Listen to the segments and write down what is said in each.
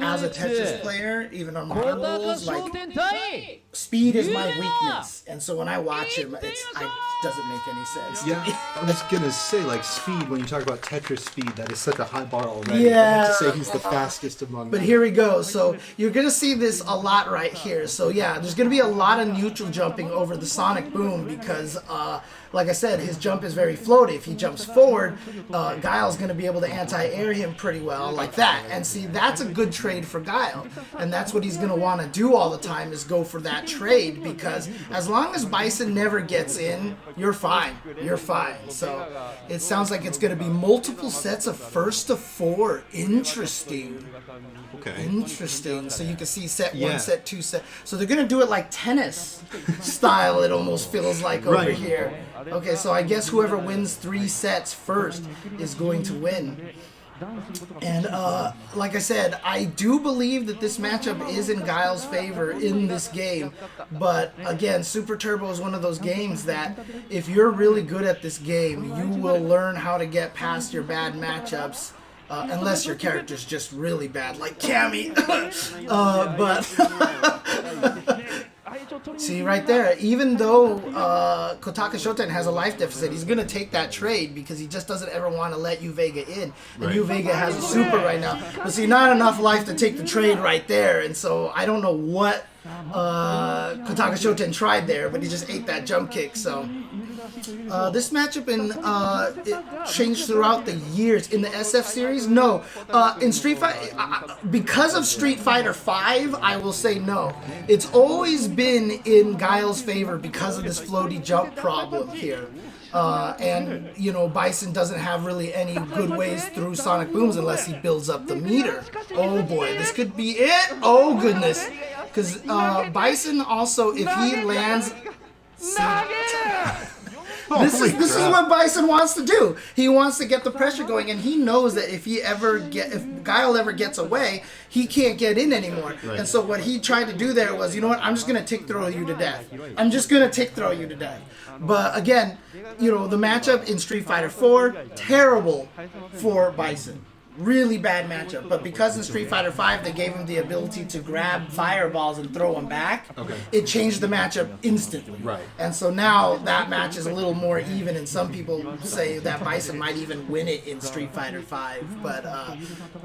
as a Tetris player, even on modern rules, like speed is my weakness, and so when I watch him, it doesn't make any sense. Yeah, I was gonna say, like, speed, when you talk about Tetris speed, that is such a high bar already. Yeah. To say he's the fastest among But them. here we go. So you're gonna see this a lot right here. So yeah, there's gonna be a lot of neutral jumping over the sonic boom because, like I said, his jump is very floaty. If he jumps forward, Guile's gonna be able to anti-air him pretty well, like that. And see, that's a good trade for Guile, and that's what he's gonna want to do all the time is go for that trade because as long as Bison never gets in, you're fine. You're fine. So it sounds like it's gonna be multiple sets of first to four. Interesting. Okay. Interesting. So you can see set one, set two, set. So they're gonna do it like tennis style. It almost feels like over here. Okay, so I guess whoever wins 3 sets first is going to win. And like I said, I do believe that this matchup is in Guile's favor in this game. But again, Super Turbo is one of those games that if you're really good at this game, you will learn how to get past your bad matchups. Unless your character's just really bad, like Cammy. But see right there, even though Kotaka Shoten has a life deficit, he's going to take that trade because he just doesn't ever want to let YuuVega in. And YuuVega has a super right now. But see, not enough life to take the trade right there. And so I don't know what Kotaka Shoten tried there, but he just ate that jump kick. So this matchup it changed throughout the years. In the SF series, no. In Street Fighter, because of Street Fighter V, I will say no. It's always been in Guile's favor because of this floaty jump problem here. And, you know, Bison doesn't have really any good ways through Sonic Booms unless he builds up the meter. Oh boy, this could be it. Oh goodness. Because Bison also, if he lands... This is what Bison wants to do. He wants to get the pressure going, and he knows that if Guile ever gets away, he can't get in anymore. And so what he tried to do there was, you know what? I'm just gonna tick throw you to death. I'm just gonna tick throw you to death. But again, you know, the matchup in Street Fighter 4, terrible for Bison. Really bad matchup, but because in Street Fighter V they gave him the ability to grab fireballs and throw them back, it changed the matchup instantly. Right. And so now that match is a little more even, and some people say that Bison might even win it in Street Fighter V. But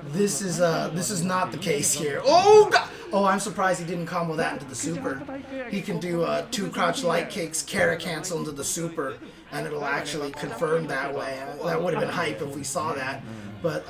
this is not the case here. Oh God! Oh, I'm surprised he didn't combo that into the super. He can do 2 crouch light kicks, Kara cancel into the super, and it'll actually confirm that way. That would have been hype if we saw that. But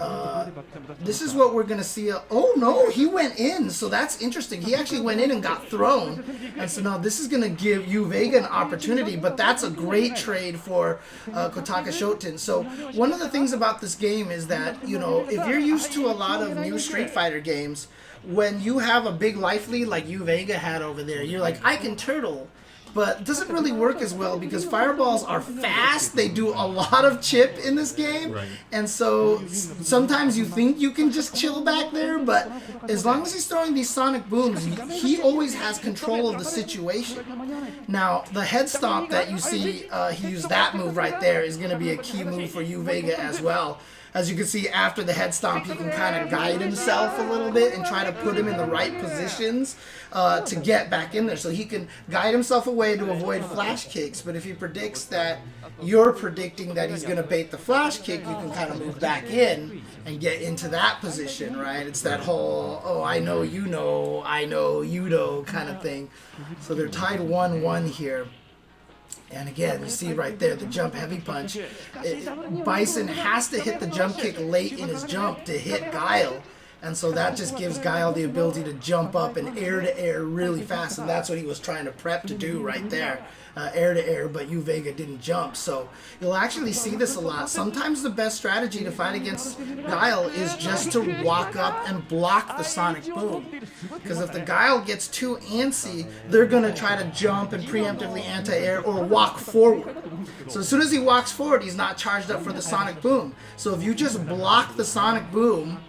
this is what we're going to see. Oh, no, he went in. So that's interesting. He actually went in and got thrown. And so now this is going to give YuuVega an opportunity. But that's a great trade for Kotaka Shoten. So one of the things about this game is that, you know, if you're used to a lot of new Street Fighter games, when you have a big life lead like YuuVega had over there, you're like, I can turtle. But it doesn't really work as well because fireballs are fast. They do a lot of chip in this game. Right. And so sometimes you think you can just chill back there, but as long as he's throwing these sonic booms, he always has control of the situation. Now, the head stomp that you see, he used that move right there, is going to be a key move for YuuVega as well. As you can see, after the head stomp, he can kind of guide himself a little bit and try to put him in the right positions to get back in there. So he can guide himself away to avoid flash kicks. But if he predicts that you're predicting that he's going to bait the flash kick, you can kind of move back in and get into that position, right? It's that whole, oh, I know you know kind of thing. So they're tied 1-1 here. And again, you see right there, the jump heavy punch. Bison has to hit the jump kick late in his jump to hit Guile. And so that just gives Guile the ability to jump up and air to air really fast. And that's what he was trying to prep to do right there. Air to air, but YuuVega didn't jump. So you'll actually see this a lot. Sometimes the best strategy to fight against Guile is just to walk up and block the sonic boom. Because if the Guile gets too antsy, they're going to try to jump and preemptively anti-air or walk forward. So as soon as he walks forward, he's not charged up for the sonic boom. So if you just block the sonic boom,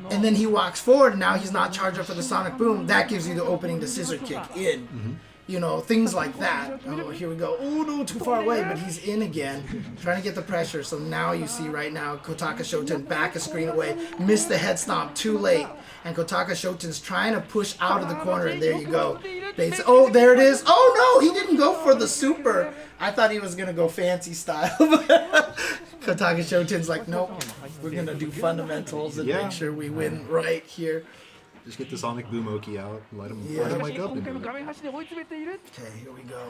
and then he walks forward, and now he's not charged up for the sonic boom, that gives you the opening to scissor kick in. You know, things like that. Oh, here we go. Oh, no, too far away, but he's in again. Trying to get the pressure. So now you see right now, Kotaka Shoten back a screen away. Missed the head stomp too late. And Kotaka Shoten's trying to push out of the corner, and there you go. Bates. Oh, there it is. Oh, no, he didn't go for the super. I thought he was going to go fancy style. Kotaka Shoten's like, nope, we're going to do fundamentals and make sure we win right here. Just get the Sonic Boom Oki out and let him wake up and do it. Okay, here we go.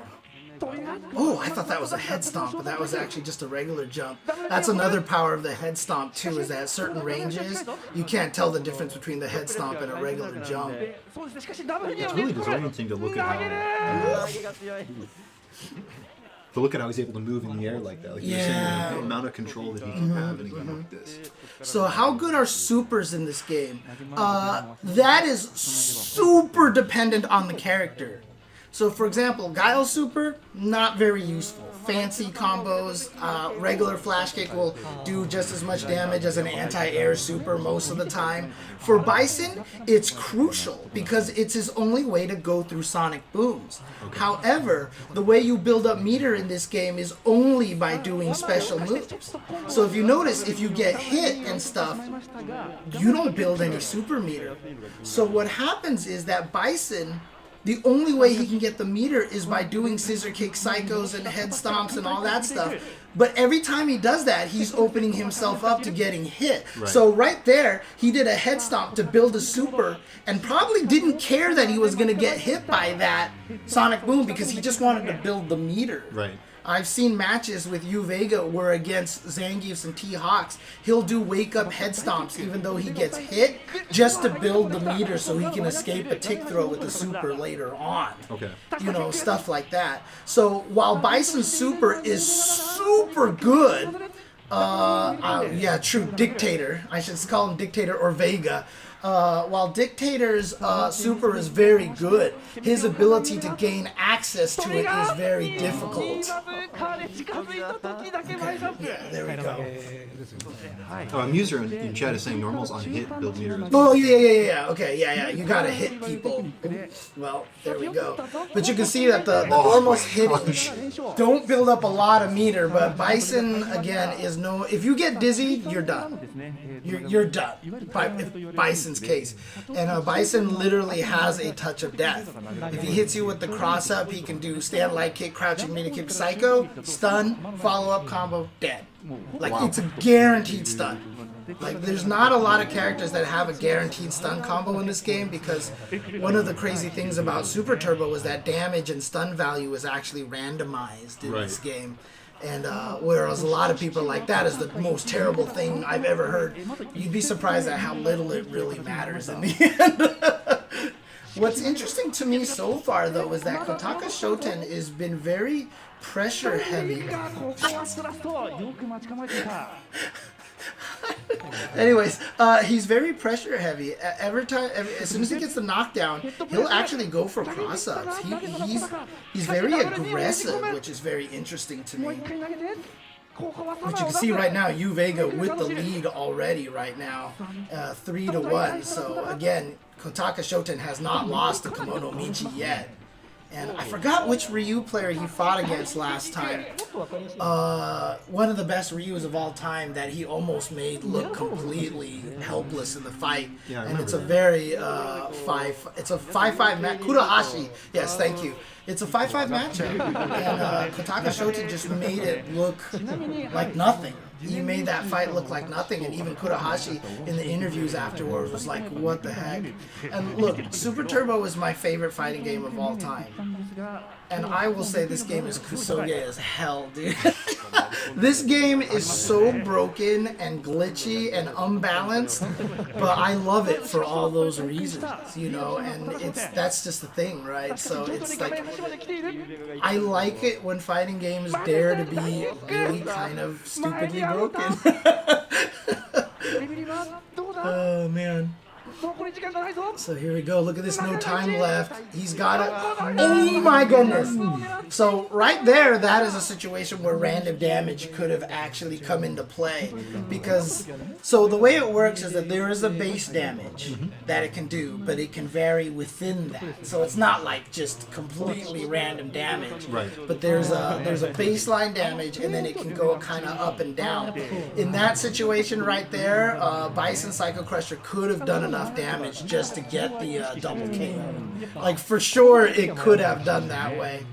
Oh, I thought that was a head stomp, but that was actually just a regular jump. That's another power of the head stomp too, is that certain ranges, you can't tell the difference between the head stomp and a regular jump. It's really disorienting to look at how he's able to move in the air like that. Like you were saying, the amount of control that he can have in a game like this. So how good are supers in this game? That is super dependent on the character. So for example, Guile's super, not very useful. Fancy combos, regular flash kick will do just as much damage as an anti-air super most of the time. For Bison, it's crucial because it's his only way to go through sonic booms. However, the way you build up meter in this game is only by doing special moves. So if you notice, if you get hit and stuff, you don't build any super meter. So what happens is that Bison, the only way he can get the meter is by doing scissor kick psychos and head stomps and all that stuff. But every time he does that, he's opening himself up to getting hit. Right. So right there, he did a head stomp to build a super and probably didn't care that he was going to get hit by that sonic boom because he just wanted to build the meter. Right. I've seen matches with YuuVega where against Zangiefs and T-Hawks, he'll do wake-up head stomps even though he gets hit just to build the meter so he can escape a tick throw with the super later on. Okay. You know, stuff like that. So while Bison's super is super good, yeah, true, Dictator. I should call him Dictator or Vega. While Dictator's super is very good, his ability to gain access to it is very difficult. Okay. Yeah, there we go. Oh, Amuser in chat is saying normals on hit build meter. Oh, yeah. Okay, yeah. You gotta hit people. Well, there we go. But you can see that the normals hitting don't build up a lot of meter, but Bison, again, is no... If you get dizzy, you're done. You're done. Bison's case. And Bison literally has a touch of death. If he hits you with the cross up, he can do stand light kick, crouching mini kick, psycho, stun, follow up combo, dead. Like it's a guaranteed stun. Like there's not a lot of characters that have a guaranteed stun combo in this game because one of the crazy things about Super Turbo is that damage and stun value is actually randomized in this game. And whereas a lot of people are like, that is the most terrible thing I've ever heard, you'd be surprised at how little it really matters in the end. What's interesting to me so far, though, is that Kotaka Shoten has been very pressure heavy. Anyways, he's very pressure heavy. Every time, as soon as he gets the knockdown, he'll actually go for cross-ups. He's very aggressive, which is very interesting to me. Which you can see right now, YuuVega with the lead already right now, 3-1. So again, Kotaka Shoten has not lost to Kemonomichi yet. And I forgot which Ryu player he fought against last time. One of the best Ryus of all time that he almost made look completely helpless in the fight. Yeah, and it's a very it's a 5-5 match. Kurahashi, yes, thank you. It's a 5-5 matchup, and Kotaka Shoten just made it look like nothing. He made that fight look like nothing, and even Kurahashi in the interviews afterwards was like, what the heck? And look, Super Turbo is my favorite fighting game of all time. And I will say this game is kusoge as hell, dude. This game is so broken and glitchy and unbalanced, but I love it for all those reasons, you know, and that's just the thing, right? So it's like, I like it when fighting games dare to be really kind of stupidly broken. Oh, man. So here we go. Look at this. No time left. He's got it. Oh my goodness. So right there, that is a situation where random damage could have actually come into play. Because, so the way it works is that there is a base damage that it can do, but it can vary within that. So it's not like just completely random damage. Right. But there's a baseline damage, and then it can go kind of up and down. In that situation right there, Bison Psycho Crusher could have done enough damage just to get the double KO. Like, for sure, it could have done that way.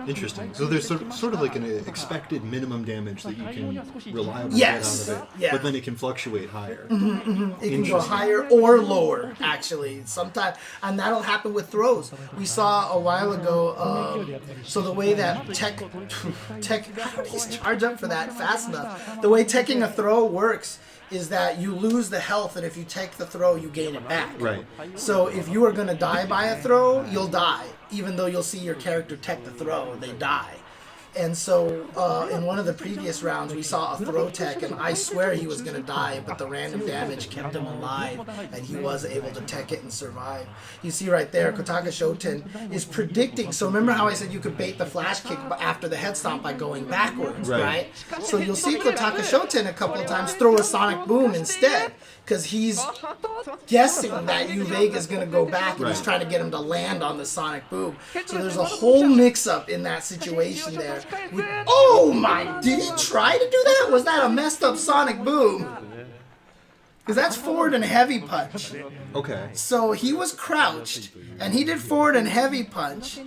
Interesting. So there's sort of like an expected minimum damage that you can reliably Yes. get out of it, Yeah. but then it can fluctuate higher. It can go higher or lower, actually. Sometimes, and that'll happen with throws. We saw a while ago. So the way that tech, how did he charge up for that fast enough? The way teching a throw works is that you lose the health, and if you take the throw, you gain it back. Right. So if you are going to die by a throw, you'll die. Even though you'll see your character tech the throw, they die. And so in one of the previous rounds, we saw a throw tech, and I swear he was going to die, but the random damage kept him alive, and he was able to tech it and survive. You see right there, Kotaka Shoten is predicting. So remember how I said you could bait the flash kick after the head stomp by going backwards, right? So you'll see Kotaka Shoten a couple of times throw a sonic boom instead, because he's guessing that YuuVega is going to go back, and he's trying to get him to land on the sonic boom. So there's a whole mix-up in that situation there. Oh my, did he try to do that? Was that a messed up sonic boom? Because that's forward and heavy punch. Okay. So he was crouched, and he did forward and heavy punch.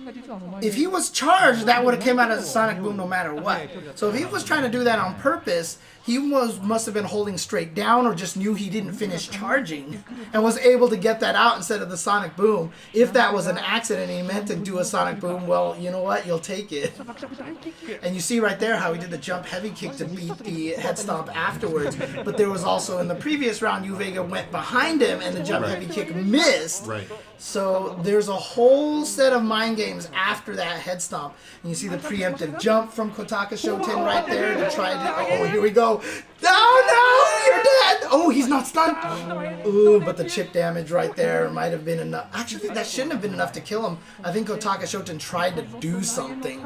If he was charged, that would have came out as a sonic boom no matter what. So if he was trying to do that on purpose, he must have been holding straight down, or just knew he didn't finish charging and was able to get that out instead of the sonic boom. If that was an accident and he meant to do a sonic boom, well, you know what? You'll take it. And you see right there how he did the jump heavy kick to beat the head stomp afterwards. But there was also in the previous round, YuuVega went behind him and the jump heavy kick missed. Right. So there's a whole set of mind games after that head stomp. And you see the preemptive jump from Kotaka Shoten right there to try to... Oh, here we go. Oh, no! You're dead! Oh, he's not stunned. Ooh, but the chip damage right there might have been enough. Actually, that shouldn't have been enough to kill him. I think Kotaka Shoten tried to do something.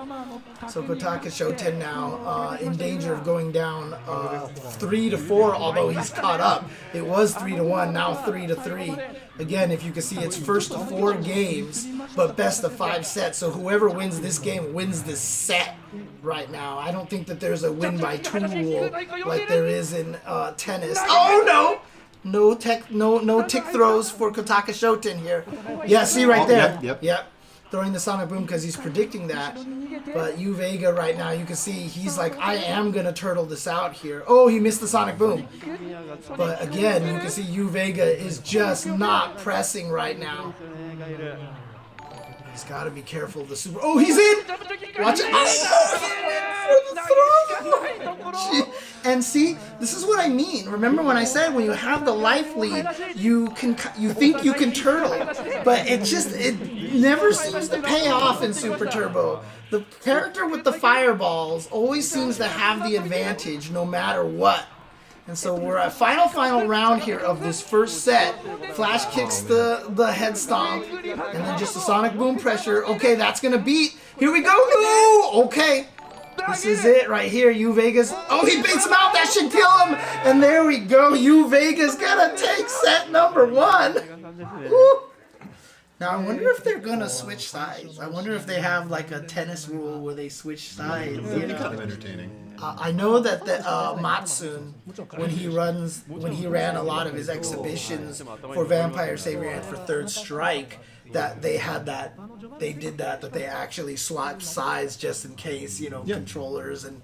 So Kotaka Shoten now in danger of going down 3-4, although he's caught up. It was 3-1, now 3-3. Again, if you can see, it's first of 4 games, but best of 5 sets. So whoever wins this game wins this set right now. I don't think that there's a win by 2 rule like there is in tennis. Oh no! No tick throws for Kotaka Shoten here. Yeah, see right there. Yep. Throwing the sonic boom because he's predicting that. But YuuVega right now, you can see he's like, I am going to turtle this out here. Oh, he missed the sonic boom. But again, you can see YuuVega is just not pressing right now. He's got to be careful of the super... Oh, he's in! Watch it. Oh, and see, this is what I mean. Remember when I said when you have the life lead, you think you can turtle, but it never seems to pay off in Super Turbo. The character with the fireballs always seems to have the advantage no matter what. And so we're at final round here of this first set. Flash kicks the head stomp, and then just a sonic boom pressure. Okay, that's gonna beat. Here we go. No! Okay. This is it right here. YuuVega's... Oh, he baits him out. That should kill him. And there we go. YuuVega's gonna take set number 1. Woo. Now, I wonder if they're gonna switch sides. I wonder if they have like a tennis rule where they switch sides. That'd be kind of entertaining. I know that the Matsun, when he ran a lot of his exhibitions for Vampire Savior and for Third Strike, that they did that they actually swapped sides just in case, controllers and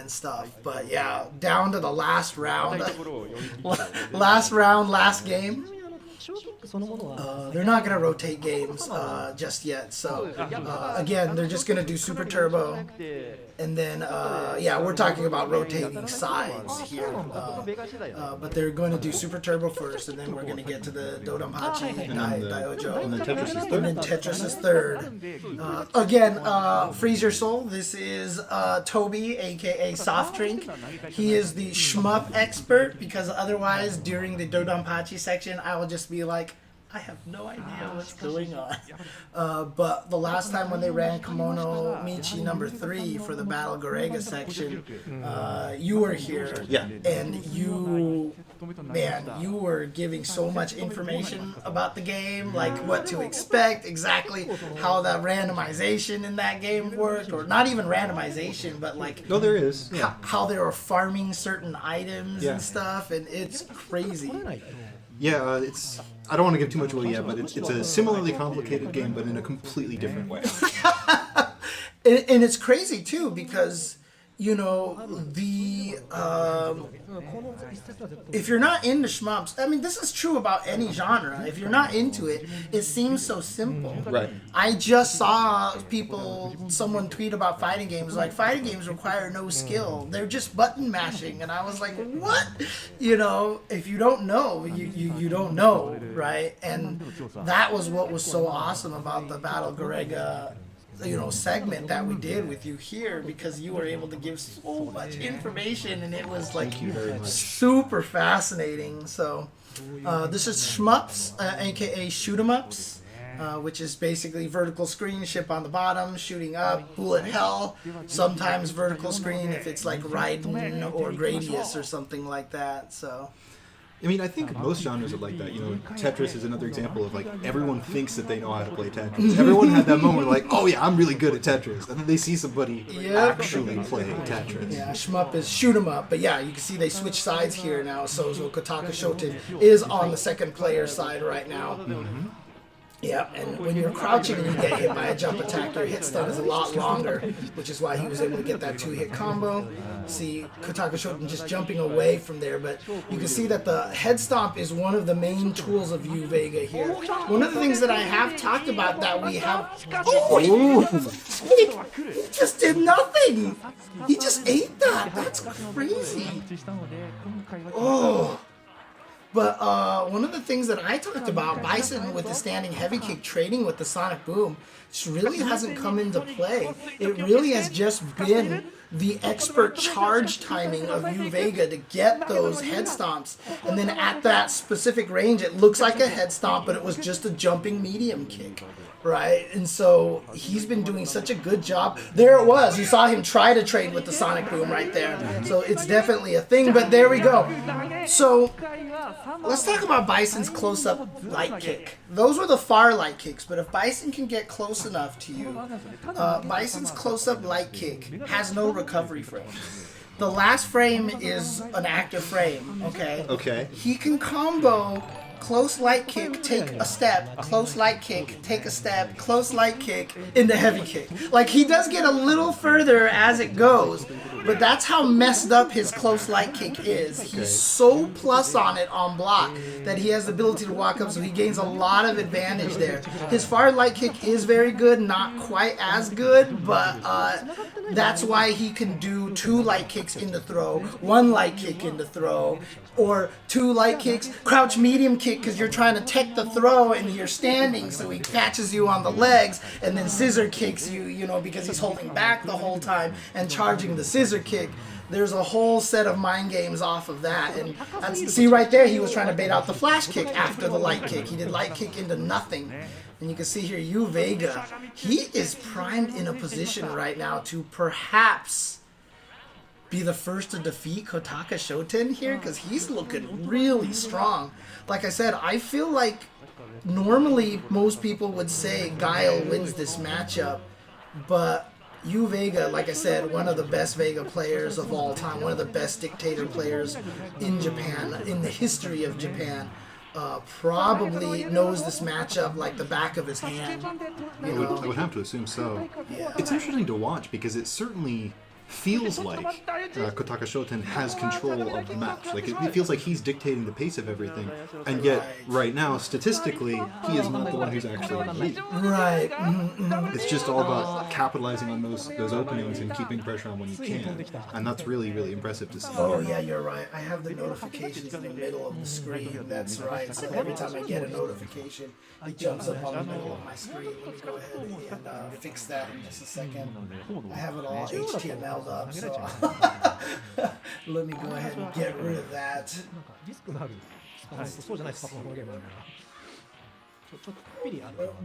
stuff. But yeah, down to the last round, last game. They're not going to rotate games just yet. So, again, they're just going to do Super Turbo. And then, yeah, we're talking about rotating sides here. But they're going to do Super Turbo first, and then we're going to get to the Dodonpachi Dai-ou-Jou. And then Tetris is third. And then Tetris is third. Again, Freeze Your Soul. This is Toby, a.k.a. Softdrink. He is the shmup expert, because otherwise, during the Dodonpachi section, I will just be like, I have no idea what's going on. But the last time when they ran Kemonomichi number 3 for the Battle Gorega section, you were here. Yeah. And you were giving so much information about the game, like what to expect, exactly how that randomization in that game worked, or not even randomization, but like... No, there is. Yeah. How they were farming certain items and stuff, and it's crazy. Yeah, it's... I don't want to give too much away yet, but it's a similarly complicated game, but in a completely different way. And it's crazy, too, because, you know, if you're not into shmups, I mean, this is true about any genre. If you're not into it, it seems so simple. Right. I just saw someone tweet about fighting games, like, fighting games require no skill. They're just button mashing. And I was like, what? You know, if you don't know, you don't know, right? And that was what was so awesome about the Battle Gorega, you know, segment that we did with you here, because you were able to give so much information, and it was like super fascinating. So this is Shmups, aka Shoot 'em Ups, which is basically vertical screen, ship on the bottom, shooting up, bullet hell, sometimes vertical screen if it's like Raiden or Gradius or something like that. So I mean, I think most genres are like that. You know, Tetris is another example of, like, everyone thinks that they know how to play Tetris. Everyone had that moment like, oh yeah, I'm really good at Tetris. And then they see somebody actually play Tetris. Yeah, shmup is shoot 'em up. But yeah, you can see they switch sides here now. So Kotaka Shoten is on the second player side right now. Mm-hmm. Yeah, and when you're crouching and you get hit by a jump attack, your hit stun is a lot longer, which is why he was able to get that 2-hit combo. See Kotaka Shoten just jumping away from there, but you can see that the head stomp is one of the main tools of YuuVega here. One of the things that I have talked about that we have... Oh, he just did nothing! He just ate that! That's crazy! Oh... But one of the things that I talked about, Bison with the standing heavy kick trading with the sonic boom, just really hasn't come into play. It really has just been the expert charge timing of YuuVega to get those head stomps. And then at that specific range, it looks like a head stomp, but it was just a jumping medium kick. Right? And so he's been doing such a good job. There it was. You saw him try to trade with the sonic boom right there. So it's definitely a thing, but there we go. So let's talk about Bison's close-up light kick. Those were the far light kicks, but if Bison can get close enough to you, Bison's close-up light kick has no recovery frame. The last frame is an active frame, okay? Okay. He can combo close light kick, take a step, close light kick, take a step, close light kick, into heavy kick. Like, he does get a little further as it goes, but that's how messed up his close light kick is. He's so plus on it on block that he has the ability to walk up, so he gains a lot of advantage there. His far light kick is very good, not quite as good, but that's why he can do 2 light kicks into throw, 1 light kick into throw, or 2 light kicks, crouch medium kick because you're trying to tech the throw and you're standing, so he catches you on the legs, and then scissor kicks you, you know, because he's holding back the whole time and charging the scissor kick. There's a whole set of mind games off of that. And see right there, he was trying to bait out the flash kick after the light kick. He did light kick into nothing. And you can see here, YuuVega, he is primed in a position right now to perhaps be the first to defeat Kotaka Shoten here, because he's looking really strong. Like I said, I feel like normally most people would say Guile wins this matchup, but YuuVega, like I said, one of the best Vega players of all time, one of the best dictator players in Japan, in the history of Japan, probably knows this matchup like the back of his hand. I would have to assume so. Yeah. It's interesting to watch because it certainly feels like Kotaka Shoten has control of the match. Like it feels like he's dictating the pace of everything, and yet right now, statistically, he is not the one who's actually in the lead. Right. It's just all about capitalizing on those openings and keeping pressure on when you can, and that's really, really impressive to see. Oh yeah, you're right. I have the notifications in the middle of the screen. That's right. So every time I get a notification, it jumps up on the middle of my screen. Let me go ahead and fix that in just a second. I have it all HTML'd up, so let me go ahead and get rid of that.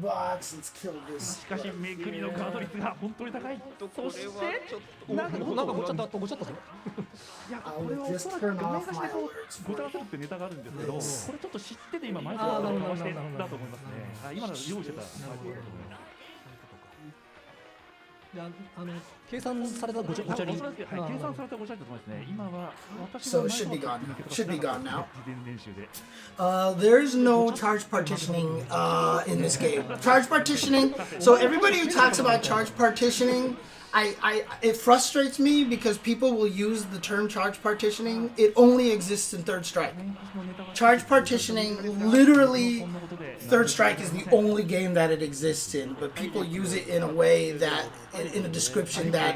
Box, let's kill this. しかしめくりのガード率が本当に高い。そしてなんかごちゃったぞ。いやこれはおそらくごめんなさいとごちゃらせるってネタがあるんですけど、これちょっと知ってて今マイクを回してだと思いますね。今の用意してたマイクだと思います。計算されたごちゃり。計算されたごちゃりだと思いますね。今は私 So it should be gone. Should be gone now. There's no charge partitioning in this game. Charge partitioning. So everybody who talks about charge partitioning, it frustrates me because people will use the term charge partitioning. It only exists in Third Strike. Charge partitioning, literally, Third Strike is the only game that it exists in, but people use it in a way that, in a description that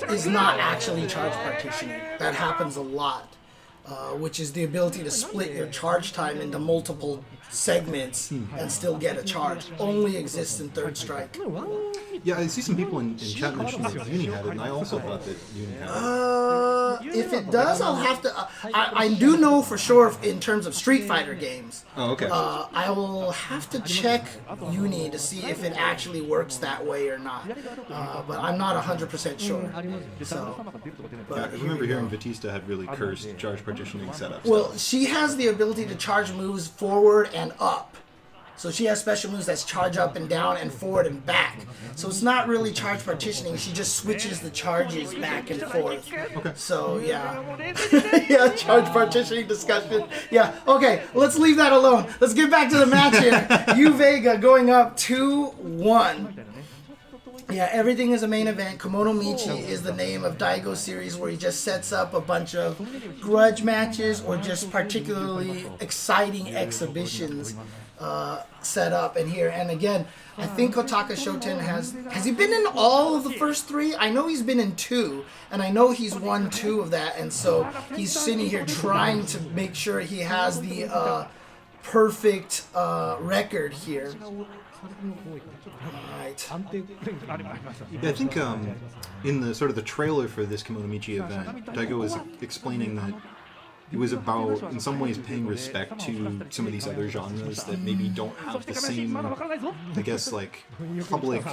is not actually charge partitioning. That happens a lot, which is the ability to split your charge time into multiple segments and still get a charge. Only exists in Third Strike. Yeah, I see some people in chat mentioning that Uni had it, and I also thought that Uni had it. If it does, I'll have to. I do know for sure in terms of Street Fighter games. Oh, okay. I will have to check Uni to see if it actually works that way or not. But I'm not 100% sure. So, Yeah, I remember hearing Batista had really cursed charge partitioning setups. well, she has the ability to charge moves forward and up. So she has special moves that's charge up and down and forward and back. So it's not really charge partitioning. She just switches the charges back and forth. Okay. So yeah. Yeah, charge partitioning discussion. Yeah, okay, let's leave that alone. Let's get back to the match here. YuuVega going up 2-1. Yeah, everything is a main event. Kemonomichi is the name of Daigo series where he just sets up a bunch of grudge matches or just particularly exciting exhibitions set up in here. And again, I think Kotaka Shoten has he been in all of the first three? I know he's been in two, and I know he's won two of that, and so he's sitting here trying to make sure he has the perfect record here. Alright. Yeah, I think in the sort of the trailer for this Kemonomichi event, Daigo was explaining that it was about, in some ways, paying respect to some of these other genres that maybe don't have the same, I guess, like, public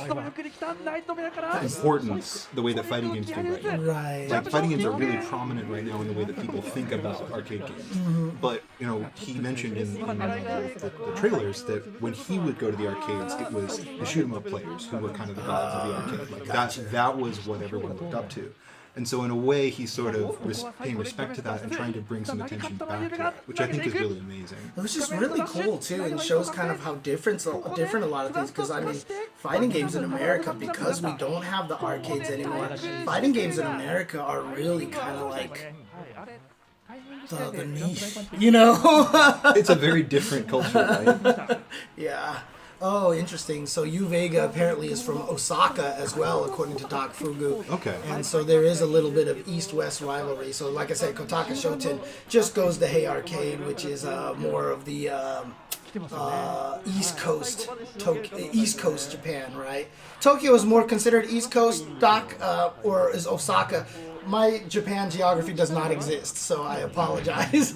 importance the way that fighting games do right now. Right. Like, fighting games are really prominent right now in the way that people think about arcade games. But, you know, he mentioned in the trailers that when he would go to the arcades, it was the shoot-'em-up players who were kind of the gods of the arcade. Like, that was what everyone looked up to. And so in a way, he's sort of paying respect to that and trying to bring some attention back to that, which I think is really amazing. It was just really cool too, and shows kind of how different a lot of things. Because I mean, fighting games in America, because we don't have the arcades anymore, fighting games in America are really kind of like the niche, you know? It's a very different culture, right? Yeah. Oh, interesting. So YuuVega apparently is from Osaka as well, according to Doc Fugu. Okay. And so there is a little bit of East-West rivalry. So like I said, Kotaka Shoten just goes to Hey Arcade, which is more of the East Coast, East Coast Japan, right? Tokyo is more considered East Coast, Doc, or is Osaka. My Japan geography does not exist, so I apologize.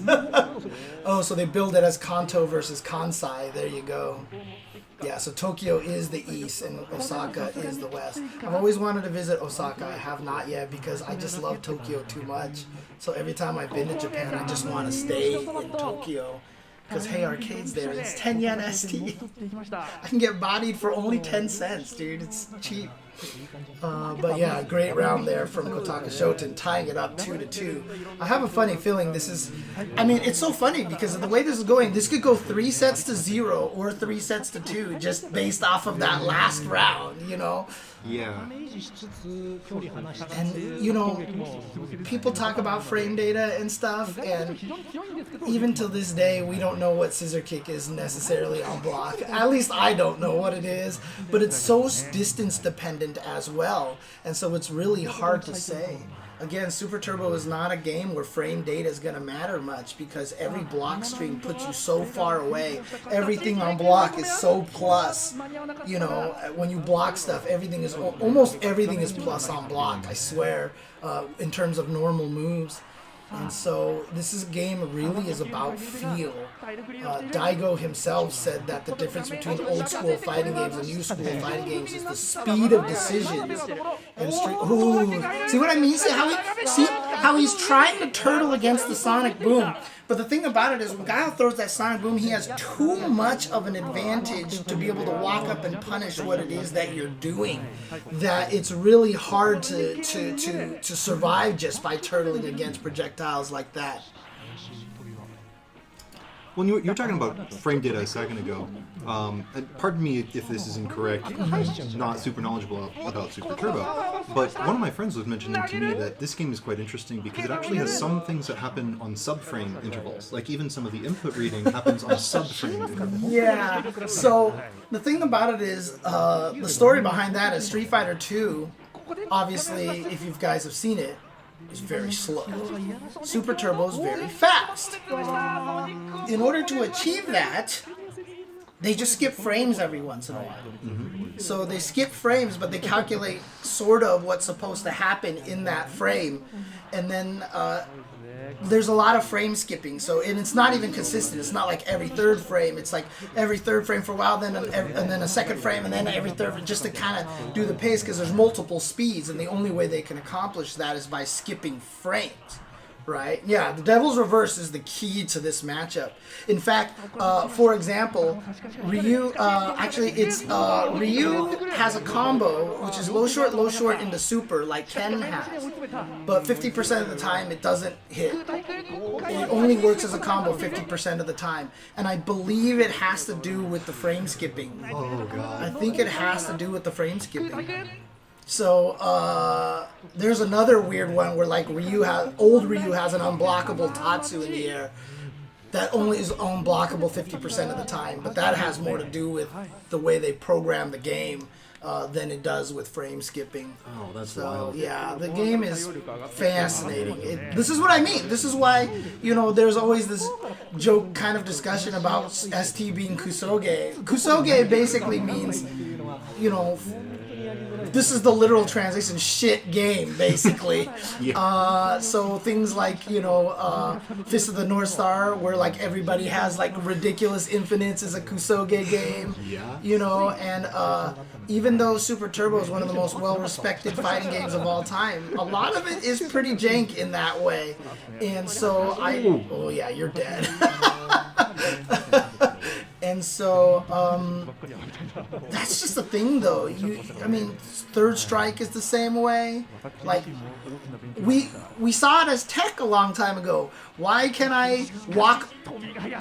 Oh, so they build it as Kanto versus Kansai. There you go. Yeah, so Tokyo is the east and Osaka is the west. I've always wanted to visit Osaka. I have not yet because I just love Tokyo too much. So every time I've been to Japan, I just want to stay in Tokyo. Because Hey Arcade's there. It's 10 yen ST. I can get bodied for only 10 cents, dude. It's cheap. But yeah, great round there from Kotaka Shoten, tying it up 2-2. I have a funny feeling this is, I mean, it's so funny because of the way this is going. This could go 3-0 or 3-2, just based off of that last round, you know? Yeah. And, you know, people talk about frame data and stuff, and even to this day, we don't know what scissor kick is necessarily on block. At least I don't know what it is, but it's so distance dependent as well, and so it's really hard to say. Again, Super Turbo is not a game where frame data is going to matter much because every block stream puts you so far away. Everything on block is so plus. You know, when you block stuff, everything is almost everything is plus on block, I swear, in terms of normal moves. And so this is a game really is about feel. Daigo himself said that the difference between old school fighting games and new school fighting games is the speed of decisions. And see what I mean? See how he's trying to turtle against the sonic boom. But the thing about it is when Guile throws that sonic boom, he has too much of an advantage to be able to walk up and punish what it is that you're doing, that it's really hard to survive just by turtling against projectiles like that. When you were talking about frame data a second ago, and pardon me if this is incorrect, I'm not super knowledgeable about Super Turbo, but one of my friends was mentioning to me that this game is quite interesting because it actually has some things that happen on subframe intervals. Like even some of the input reading happens on subframe intervals. Yeah, so the thing about it is, the story behind that is Street Fighter 2, obviously, if you guys have seen it, is very slow. Super Turbo is very fast. In order to achieve that, they just skip frames every once in a while. So they skip frames, but they calculate sort of what's supposed to happen in that frame. And then there's a lot of frame skipping, and it's not even consistent. It's not like every third frame. It's like every third frame for a while, and then a second frame, and then every third, just to kind of do the pace, because there's multiple speeds, and the only way they can accomplish that is by skipping frames. Right? Yeah, the Devil's Reverse is the key to this matchup. In fact, for example, Ryu has a combo which is low short into super like Ken has, but 50% of the time it doesn't hit. It only works as a combo 50% of the time, and I believe it has to do with the frame skipping. Oh god. I think it has to do with the frame skipping. So, there's another weird one where like old Ryu has an unblockable Tatsu in the air that only is unblockable 50% of the time, but that has more to do with the way they program the game than it does with frame skipping. Oh, that's so, wild. Yeah, the game is fascinating. This is what I mean. This is why, you know, there's always this joke kind of discussion about ST being Kusoge. Kusoge basically means, you know, this is the literal translation, shit game, basically. Yeah. So things like, you know, Fist of the North Star, where like everybody has like ridiculous infinites, is a Kusoge game. Yeah. You know, and even though Super Turbo is one of the most well-respected fighting games of all time, a lot of it is pretty jank in that way. And so oh yeah, you're dead. And so, that's just the thing, though. I mean, Third Strike is the same way. Like, we saw it as tech a long time ago. Why can I walk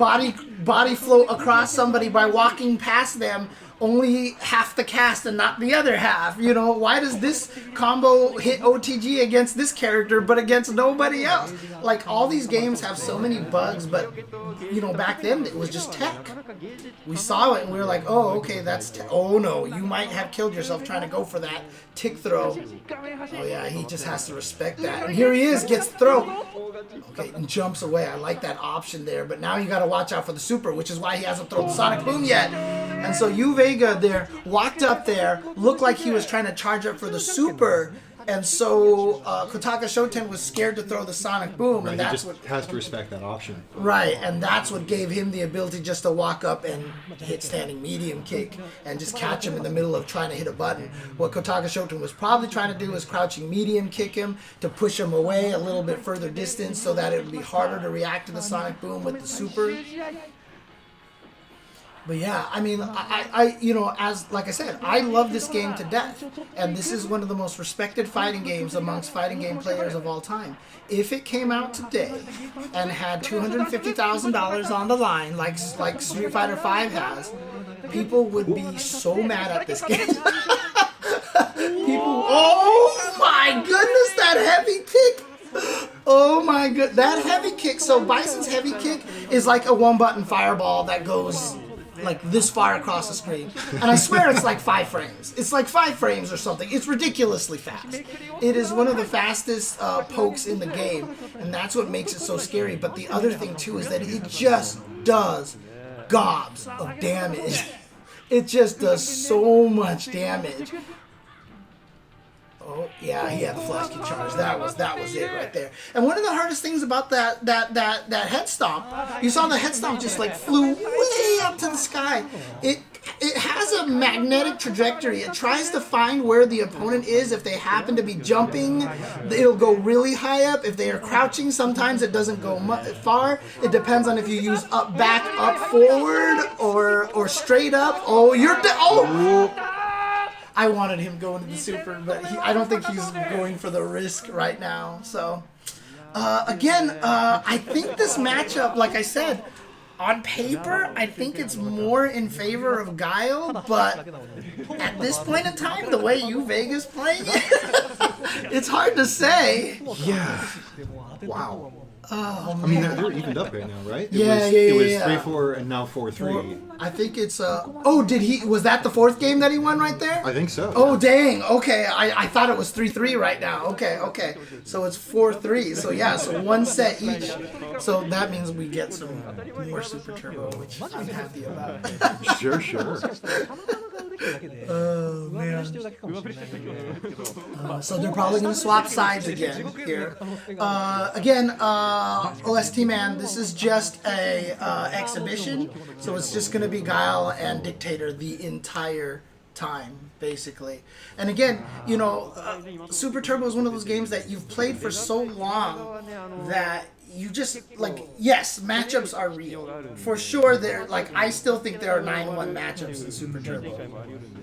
body float across somebody by walking past them? Only half the cast and not the other half, you know? Why does this combo hit OTG against this character but against nobody else? Like, all these games have so many bugs, but, you know, back then it was just tech. We saw it and we were like, oh, okay, that's tech. Oh no, you might have killed yourself trying to go for that tick throw. Oh yeah, he just has to respect that. And here he is, gets throw. Okay, and jumps away. I like that option there, but now you gotta watch out for the super, which is why he hasn't thrown the Sonic Boom yet. And so YuuVega there walked up there, looked like he was trying to charge up for the super, and so Kotaka Shoten was scared to throw the Sonic Boom, Right, and that's he what just has to respect that option. Right, and that's what gave him the ability just to walk up and hit standing medium kick and just catch him in the middle of trying to hit a button. What Kotaka Shoten was probably trying to do was crouching medium kick him to push him away a little bit further distance so that it would be harder to react to the Sonic Boom with the super. But yeah, I mean, I you know, as like I said, I love this game to death, and this is one of the most respected fighting games amongst fighting game players of all time. If it came out today and had $250,000 on the line, like Street Fighter V has, people would be so mad at this game. People, oh my goodness, that heavy kick! Oh my god, that heavy kick. So Bison's heavy kick is like a one-button fireball that goes like this far across the screen. And I swear it's like 5 frames. It's like 5 frames or something. It's ridiculously fast. It is one of the fastest pokes in the game, and that's what makes it so scary. But the other thing too is that it just does gobs of damage. It just does so much damage. Oh yeah, he had the flash kick charge. That was it right there. And one of the hardest things about that head stomp, you saw the head stomp just like flew way up to the sky. It has a magnetic trajectory. It tries to find where the opponent is. If they happen to be jumping, it'll go really high up. If they are crouching, sometimes it doesn't go far. It depends on if you use up, back, up, forward, or straight up. Oh, I wanted him going to the super, but I don't think he's going for the risk right now. So, again, I think this matchup, like I said, on paper, I think it's more in favor of Guile, but at this point in time, the way YuuVega's playing it, it's hard to say. Yeah. Wow. Oh, I mean, they're evened up right now, right? It was 3-4 and now 4-3. I think it's was that the 4th game that he won right there? I think so. Oh dang, okay. I thought it was 3-3 right now. Okay. So it's 4-3. So yeah, so 1 set each. So that means we get some more Super Turbo, which I'm happy about. Sure. Oh man. So they're probably gonna swap sides again here. OST man, this is just a exhibition, so it's just gonna be Guile and Dictator the entire time, basically. And again, you know, Super Turbo is one of those games that you've played for so long that you just, like, yes, matchups are real. For sure, I still think there are 9-1 matchups in Super Turbo.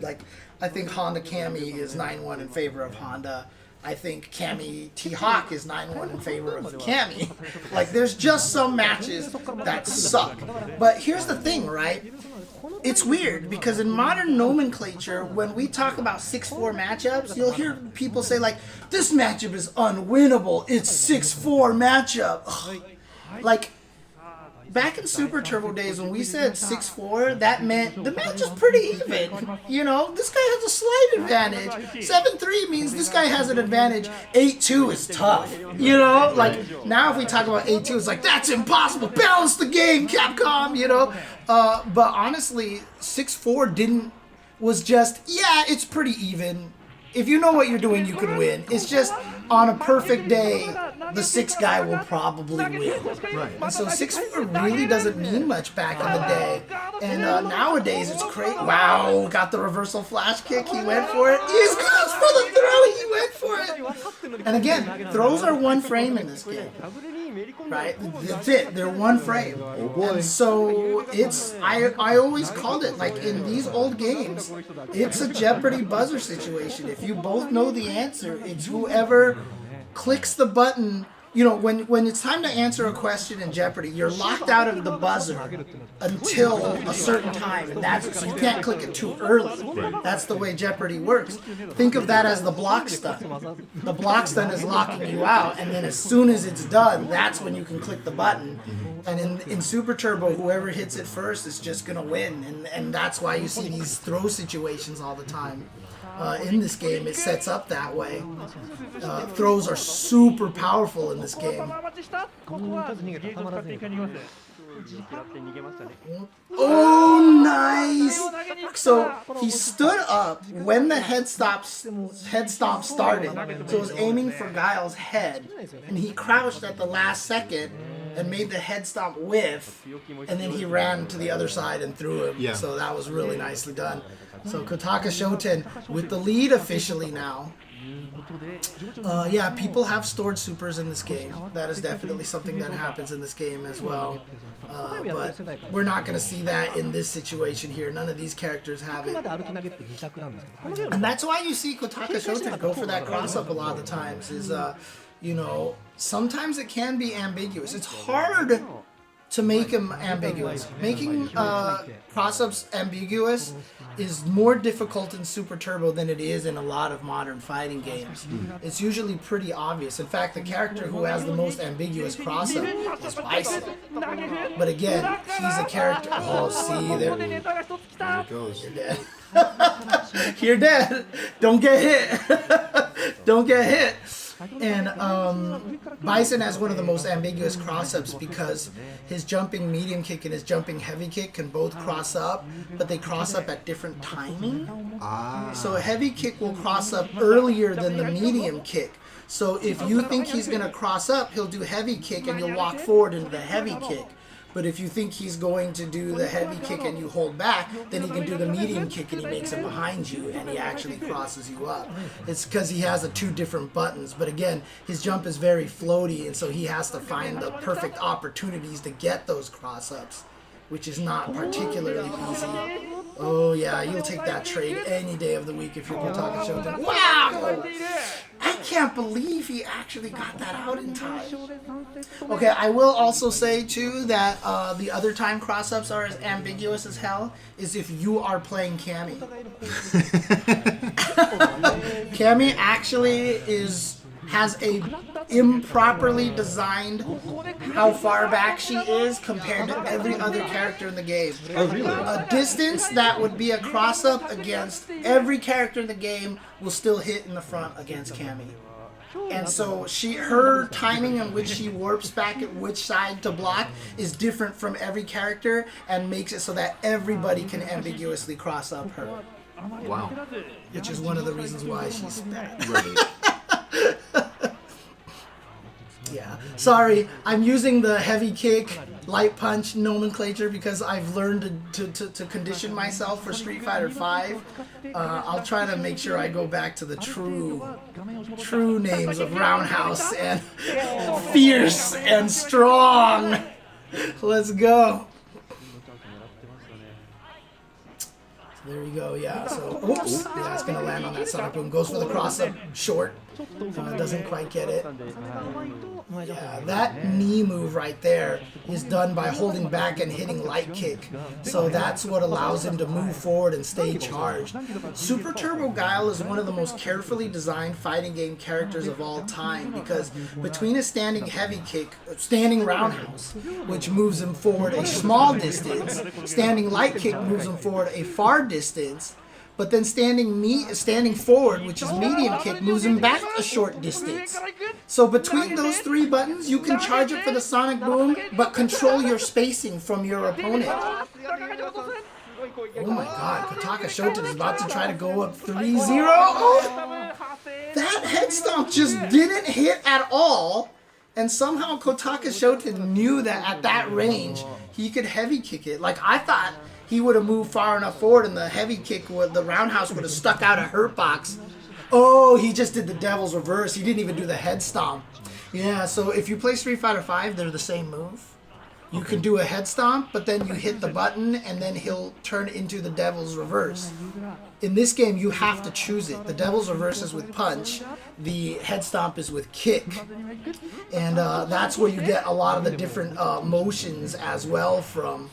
Like, I think Honda Kami is 9-1 in favor of Honda. I think Kami T-Hawk is 9-1 in favor of Kami. Like, there's just some matches that suck. But here's the thing, right? It's weird, because in modern nomenclature, when we talk about 6-4 matchups, you'll hear people say, like, this matchup is unwinnable. It's 6-4 matchup. Ugh. Like, back in Super Turbo days, when we said 6-4, that meant the match is pretty even. You know, this guy has a slight advantage. 7-3 means this guy has an advantage. 8-2 is tough. You know, like, now if we talk about 8-2, it's like, that's impossible. Balance the game, Capcom, you know. But honestly, 6-4 was just, yeah, it's pretty even. If you know what you're doing, you can win. It's just, on a perfect day, the 6th guy will probably win. Right. And so 6-4 really doesn't mean much back in the day. And nowadays, it's crazy. Wow, got the reversal flash kick. He went for it. He's close for the throw. He went for it. And again, throws are 1 frame in this game. Right? That's it. They're 1 frame. Oh boy. And so it's, I always called it, like, in these old games, it's a Jeopardy buzzer situation. If you both know the answer, it's whoever clicks the button. You know, when it's time to answer a question in Jeopardy, you're locked out of the buzzer until a certain time, and so you can't click it too early. That's the way Jeopardy works. Think of that as the block stun. The block stun is locking you out, and then as soon as it's done, that's when you can click the button. And in Super Turbo, whoever hits it first is just gonna win, and that's why you see these throw situations all the time. In this game, it sets up that way. Throws are super powerful in this game. Oh, nice! So he stood up when the head stomp started. So it was aiming for Guile's head, and he crouched at the last second and made the head stomp whiff, and then he ran to the other side and threw him. Yeah. So that was really nicely done. So Kotaka Shoten with the lead officially now. Yeah, people have stored supers in this game. That is definitely something that happens in this game as well. But we're not going to see that in this situation here. None of these characters have it. And that's why you see Kotaka Shoten go for that cross-up a lot of the times. Is, you know, sometimes it can be ambiguous. It's hard to make him ambiguous. Making cross-ups ambiguous is more difficult in Super Turbo than it is in a lot of modern fighting games. It's usually pretty obvious. In fact, the character who has the most ambiguous cross-up is Bison. But again, he's a character... Oh, see, there it goes. You're dead. You're dead. Don't get hit. Don't get hit. And Bison has one of the most ambiguous cross-ups because his jumping medium kick and his jumping heavy kick can both cross up, but they cross up at different timing. So a heavy kick will cross up earlier than the medium kick. So if you think he's going to cross up, he'll do heavy kick and you'll walk forward into the heavy kick. But if you think he's going to do the heavy kick and you hold back, then he can do the medium kick and he makes it behind you and he actually crosses you up. It's because he has the two different buttons. But again, his jump is very floaty, and so he has to find the perfect opportunities to get those cross-ups, which is not particularly easy. Oh yeah, you'll take that trade any day of the week if you're Kotaka Shoten. Wow! I can't believe he actually got that out in time. Okay, I will also say too that the other time cross-ups are as ambiguous as hell is if you are playing Cammy. Cammy actually has a improperly designed how far back she is compared to every other character in the game. Oh, really? A distance that would be a cross-up against every character in the game will still hit in the front against Cammy. And so her timing in which she warps back at which side to block is different from every character and makes it so that everybody can ambiguously cross up her. Wow. Which is one of the reasons why she's bad. Right. Yeah. Sorry, I'm using the heavy kick, light punch nomenclature because I've learned to condition myself for Street Fighter V. I'll try to make sure I go back to the true names of Roundhouse and Fierce and Strong. Let's go. There you go, yeah, so, oops, yeah, it's going to land on that sonic boom. Goes for the cross-up, short, doesn't quite get it. Yeah, that knee move right there is done by holding back and hitting light kick. So that's what allows him to move forward and stay charged. Super Turbo Guile is one of the most carefully designed fighting game characters of all time because between a standing heavy kick, standing roundhouse, which moves him forward a small distance, standing light kick moves him forward a far distance, but then standing forward, which is medium kick, moves him back a short distance. So between those three buttons, you can charge it for the sonic boom, but control your spacing from your opponent. Oh my god, Kotaka Shoten is about to try to go up 3-0. Oh, that head stomp just didn't hit at all. And somehow Kotaka Shoten knew that at that range, he could heavy kick it. Like, I thought he would have moved far enough forward and the heavy kick, the roundhouse would have stuck out a hurt box. Oh, he just did the devil's reverse. He didn't even do the head stomp. Yeah, so if you play Street Fighter V, they're the same move. You can do a head stomp, but then you hit the button and then he'll turn into the devil's reverse. In this game, you have to choose it. The devil's reverse is with punch. The head stomp is with kick. And that's where you get a lot of the different motions as well from.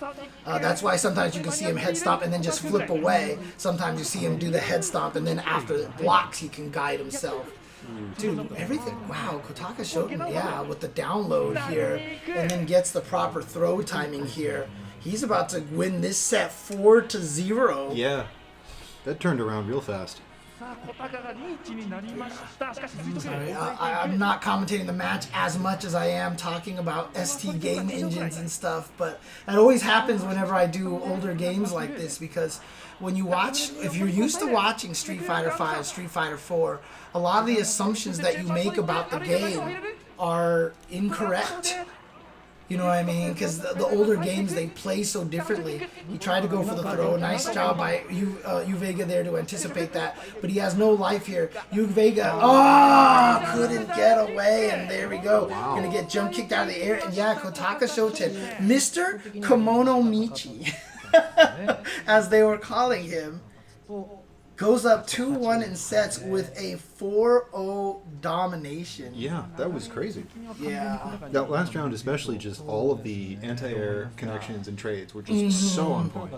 That's why sometimes you can see him head stomp and then just flip away. Sometimes you see him do the head stomp and then after it blocks, he can guide himself. Dude, everything, wow, Kotaka Shoten, yeah, with the download here, and then gets the proper throw timing here. He's about to win this set 4-0. Yeah, that turned around real fast. Sorry, I'm not commentating the match as much as I am talking about ST game engines and stuff, but that always happens whenever I do older games like this because when you watch, if you're used to watching Street Fighter V, Street Fighter 4, a lot of the assumptions that you make about the game are incorrect. You know what I mean? Because the older games, they play so differently. He tried to go for the throw. Nice job by YuuVega there to anticipate that. But he has no life here. YuuVega, couldn't get away. And there we go. Wow. Going to get jump kicked out of the air. And yeah, Kotaka Shoten, Mr. Kemonomichi, as they were calling him, goes up 2-1 in sets with a 4-0 domination. Yeah, that was crazy. Yeah. That last round especially, just all of the anti-air connections and trades were just so on point.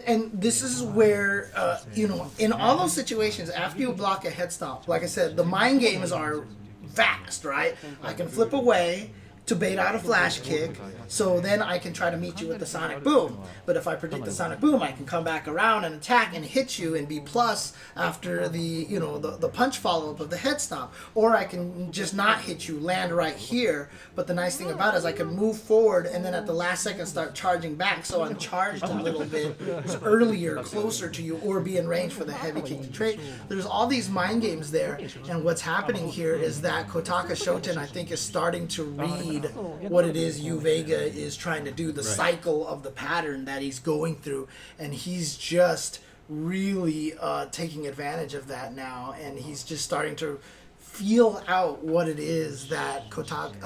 And this is where, you know, in all those situations, after you block a head stomp, like I said, the mind games are fast, right? I can flip away to bait out a flash kick, so then I can try to meet you with the sonic boom. But if I predict the sonic boom, I can come back around and attack and hit you and be plus after the, you know, the punch follow-up of the head stomp. Or I can just not hit you, land right here. But the nice thing about it is I can move forward and then at the last second start charging back, so I'm charged a little bit earlier, closer to you, or be in range for the heavy kick to trade. There's all these mind games there, and what's happening here is that Kotaka Shoten, I think, is starting to read what it is YuuVega is trying to do, the cycle of the pattern that he's going through, and he's just really taking advantage of that now, and he's just starting to feel out what it is that YuuVega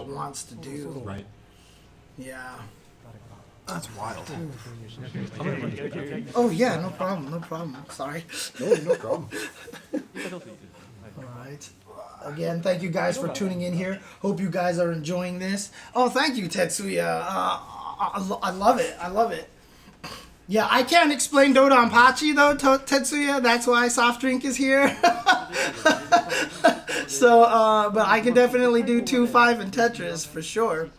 wants to do. Right. Yeah. That's wild. Oh yeah, no problem. Sorry. No problem. All right. Again, thank you guys for tuning in here. Hope you guys are enjoying this. Oh, thank you, Tetsuya. I love it. I love it. Yeah, I can't explain Dodonpachi though, Tetsuya. That's why Softdrink is here. So, but I can definitely do 2-5 in Tetris for sure.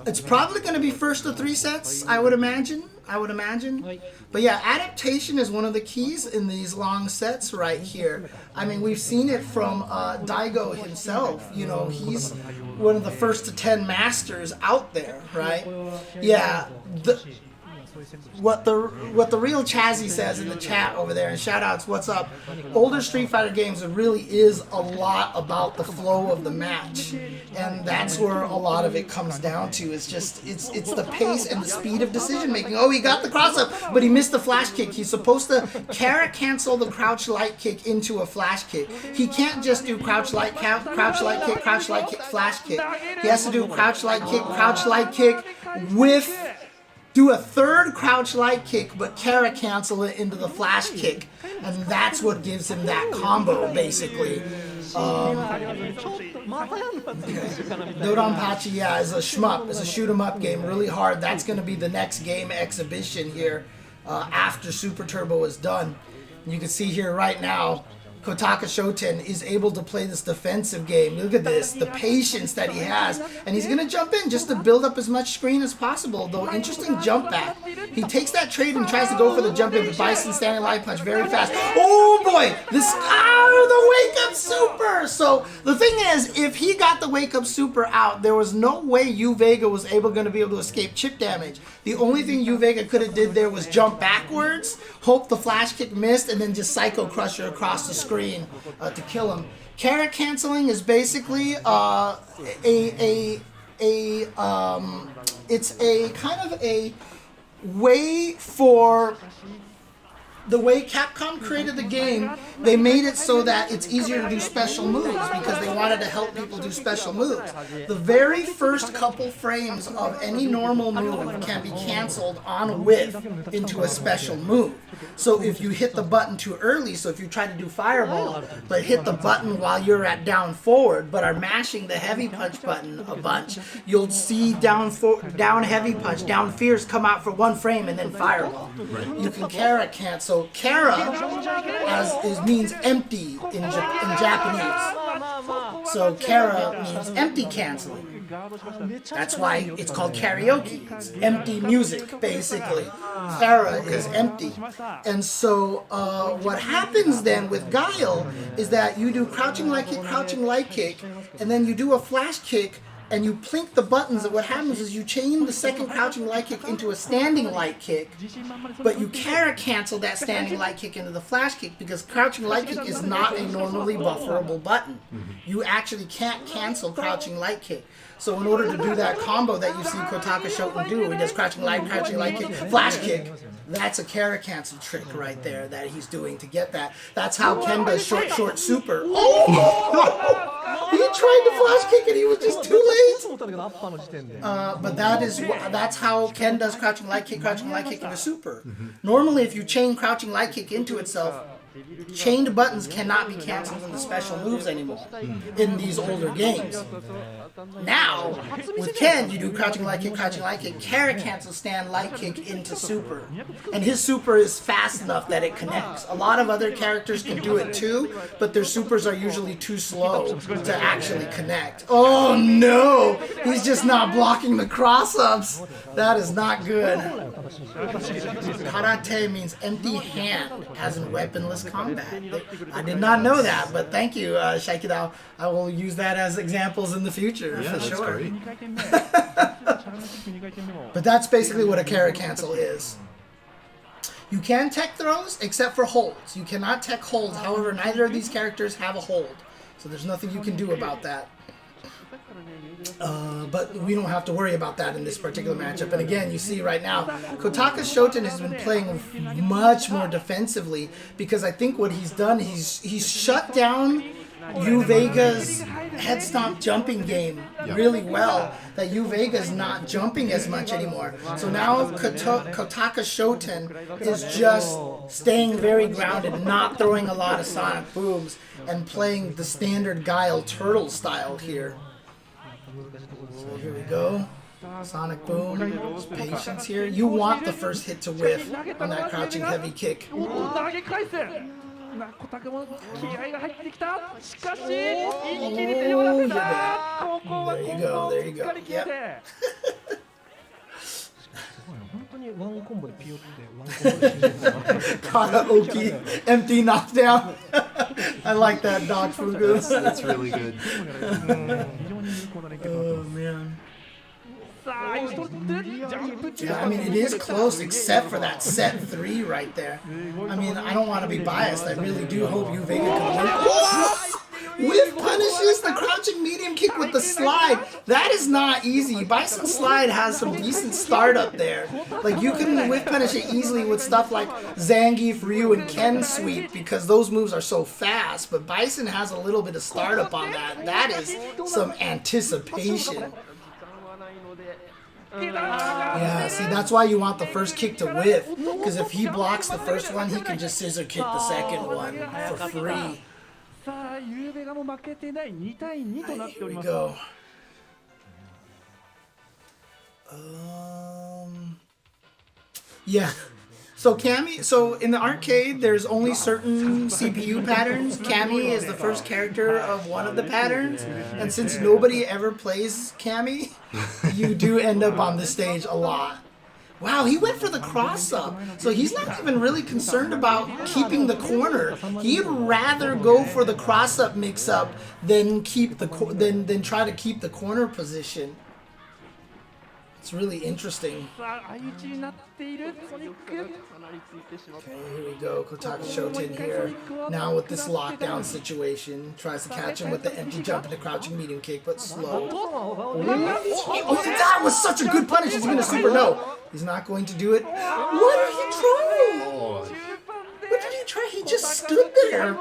It's probably going to be first of 3 sets, I would imagine. But yeah, adaptation is one of the keys in these long sets right here. I mean, we've seen it from Daigo himself. You know, he's one of the first to 10 masters out there, right? Yeah. What the real Chazzy says in the chat over there, and shout outs, what's up? Older Street Fighter games, it really is a lot about the flow of the match, and that's where a lot of it comes down to. It's just it's the pace and the speed of decision making. Oh, he got the cross up, but he missed the flash kick. He's supposed to cancel the crouch light kick into a flash kick. He can't just do crouch light kick, flash kick. He has to do crouch light kick with. Do a third crouch light kick, but cancel it into the flash kick, and that's what gives him that combo, basically. Dodonpachi, yeah, is a shmup, is a shoot 'em up game, really hard. That's going to be the next game exhibition here after Super Turbo is done. And you can see here right now, Kotaka Shoten is able to play this defensive game. Look at this, the patience that he has. And he's going to jump in just to build up as much screen as possible, though interesting jump back. He takes that trade and tries to go for the jump in, but Bison standing light punch very fast. Oh boy, the wake up super! So the thing is, if he got the wake up super out, there was no way YuuVega was going to be able to escape chip damage. The only thing YuuVega could have did there was jump backwards, hope the flash kick missed, and then just Psycho Crusher across the screen to kill him. Carrot canceling is basically it's a kind of a way for the way Capcom created the game. They made it so that it's easier to do special moves because they wanted to help people do special moves. The very first couple frames of any normal move can be canceled on whiff into a special move. So if you hit the button too early, so if you try to do Fireball, but hit the button while you're at down forward, but are mashing the heavy punch button a bunch, you'll see down heavy punch, down fierce come out for 1 frame and then Fireball. You can Kara cancel. So Kara means empty in Japanese. So Kara means empty canceling. That's why it's called karaoke. It's empty music, basically. Kara is empty. And so what happens then with Guile is that you do crouching light kick, and then you do a flash kick and you plink the buttons, and what happens is you chain the second crouching light kick into a standing light kick, but you cancel that standing light kick into the flash kick because crouching light kick is not a normally bufferable button. You actually can't cancel crouching light kick. So in order to do that combo that you see Kotaka Shoten do, he does crouching light kick, flash kick, that's a carry cancel trick right there that he's doing to get that. That's how Ken does short super. Oh! He tried to flash kick and he was just too late. But that's how Ken does crouching light kick into super. Normally, if you chain crouching light kick into itself, chained buttons cannot be canceled into special moves anymore in these older games. Now, with Ken, you do crouching light kick, carry cancel stand light kick into super. And his super is fast enough that it connects. A lot of other characters can do it too, but their supers are usually too slow to actually connect. Oh no! He's just not blocking the cross-ups. That is not good. Karate means empty hand, as in weaponless combat. I did not know that, but thank you, Shaikidao. I will use that as examples in the future, for sure. But that's basically what a carry cancel is. You can tech throws, except for holds. You cannot tech holds, however, neither of these characters have a hold. So there's nothing you can do about that. But we don't have to worry about that in this particular matchup. And again, you see right now, Kotaka Shoten has been playing much more defensively because I think what he's done, he's shut down YuuVega's head stomp jumping game really well, that YuuVega's not jumping as much anymore. So now Kotaka Shoten is just staying very grounded, not throwing a lot of sonic booms, and playing the standard Guile turtle style here. So here we go. Sonic boom. Just patience here. You want the first hit to whiff on that crouching heavy kick. There you go. Yep. Karaoke, empty knockdown. I like that, Doc Fugu. That's really good. Oh man. Yeah, I mean, it is close except for that set 3 right there. I mean, I don't want to be biased. I really do hope YuuVega can win. Whiff punishes the crouching medium kick with the slide. That is not easy. Bison slide has some decent startup there. Like, you can whiff punish it easily with stuff like Zangief, Ryu, and Ken sweep because those moves are so fast. But Bison has a little bit of startup on that. That is some anticipation. Yeah, see, that's why you want the first kick to whiff. Because if he blocks the first one, he can just scissor kick the second one for free. Here we go. Yeah. So Cammy, so in the arcade, there's only certain CPU patterns. Cammy is the first character of one of the patterns, and since nobody ever plays Cammy, you do end up on the stage a lot. Wow, he went for the cross-up. So he's not even really concerned about keeping the corner. He'd rather go for the cross-up mix-up than than try to keep the corner position. It's really interesting. Okay, here we go. Kotaka Shoten here. Now with this lockdown situation. Tries to catch him with the empty jump and the crouching medium kick, but slow. Oh, that was such a good punish. He's going to super no. He's not going to do it. What did he try? What did he try? He just stood there.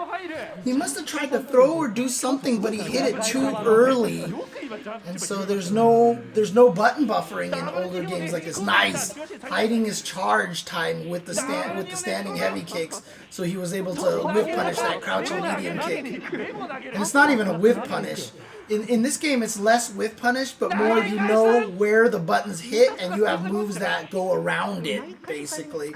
He must have tried to throw or do something, but he hit it too early. And so there's no button buffering in older games like this. Nice, hiding his charge time with the standing heavy kicks, so he was able to whiff punish that crouching medium kick. And it's not even a whiff punish. In this game, it's less whiff punish, but more you know where the buttons hit, and you have moves that go around it, basically.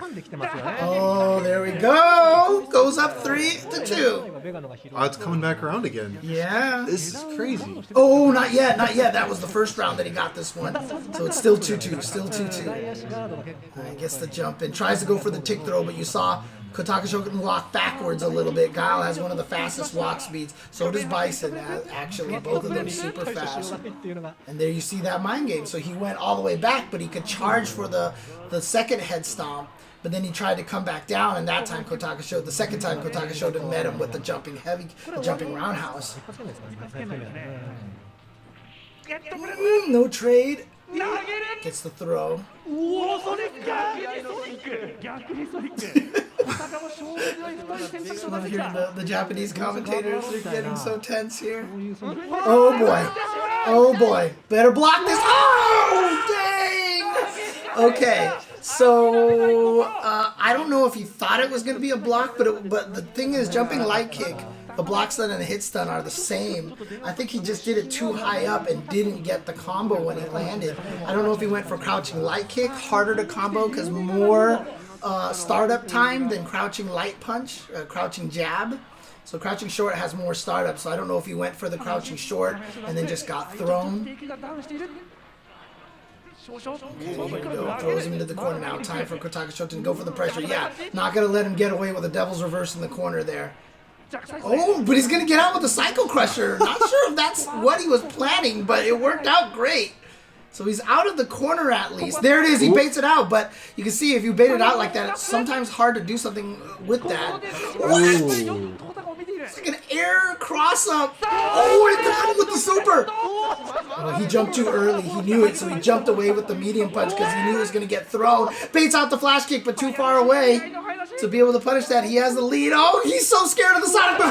Oh, there we go. Goes up 3-2. Oh, it's coming back around again. Yeah. This is crazy. Oh, not yet. That was the first round that he got this one. So it's still 2-2. Still 2-2. Gets the jump in. Tries to go for the tick throw, but you saw Kotaka Shoten walk backwards a little bit. Guile has one of the fastest walk speeds. So does Bison. Actually, both both of them super fast. And there you see that mind game. So he went all the way back, but he could charge for the second head stomp. But then he tried to come back down, and that time the second time Kotaka Shoten met him with the jumping roundhouse. No trade. Gets the throw. I'm hearing the Japanese commentators are getting so tense here. Oh boy. Oh boy. Better block this. Oh, dang. Okay. So, I don't know if he thought it was going to be a block, but the thing is, jumping light kick, the block stun and the hit stun are the same. I think he just did it too high up and didn't get the combo when he landed. I don't know if he went for crouching light kick, harder to combo because more startup time than crouching light punch, crouching jab. So crouching short has more startup, so I don't know if he went for the crouching short and then just got thrown. Okay, here we go. Throws him into the corner now. Time for Kotaka Shoten to go for the pressure. Yeah, not going to let him get away with a devil's reverse in the corner there. Oh, but he's going to get out with the Psycho Crusher. Not sure if that's what he was planning, but it worked out great. So he's out of the corner at least. There it is. He baits it out, but you can see if you bait it out like that, it's sometimes hard to do something with that. What? It's like an air cross-up. Oh, he got him with the super. Oh, he jumped too early. He knew it, so he jumped away with the medium punch because he knew he was going to get thrown. Baits out the flash kick, but too far away to be able to punish that. He has the lead. Oh, he's so scared of the Sonic Boom.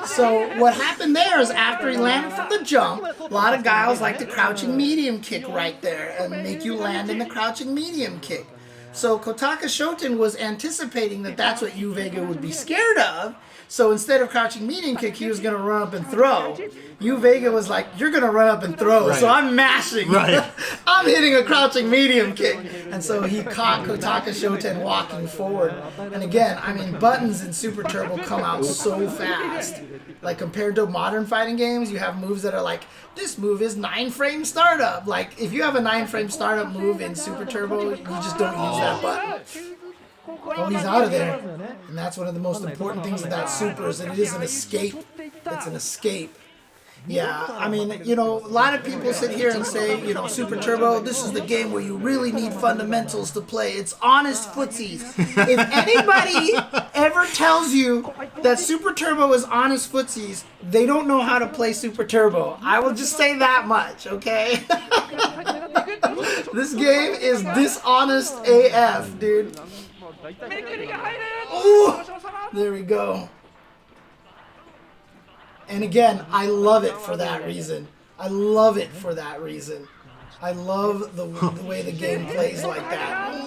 So what happened there is after he landed from the jump, a lot of guys like the crouching medium kick right there and make you land in the crouching medium kick. So Kotaka Shoten was anticipating that that's what YuuVega would be scared of. So instead of crouching medium kick, he was going to run up and throw. YuuVega was like, you're going to run up and throw, right. So I'm mashing. Right. I'm hitting a crouching medium kick. And so he caught Kotaka Shoten walking forward. And again, I mean, buttons in Super Turbo come out so fast. Like compared to modern fighting games, you have moves that are like, this move is 9-frame startup. Like if you have a 9-frame startup move in Super Turbo, you just don't use that button. Oh, he's out of there. And that's one of the most important things of that super is that it is an escape. It's an escape. Yeah, I mean, you know, a lot of people sit here and say, you know, Super Turbo, this is the game where you really need fundamentals to play. It's honest footsies. If anybody ever tells you that Super Turbo is honest footsies, they don't know how to play Super Turbo. I will just say that much, okay? This game is dishonest AF, dude. Ooh, there we go. And again, I love it for that reason. I love it for that reason. I love the way the game plays like that.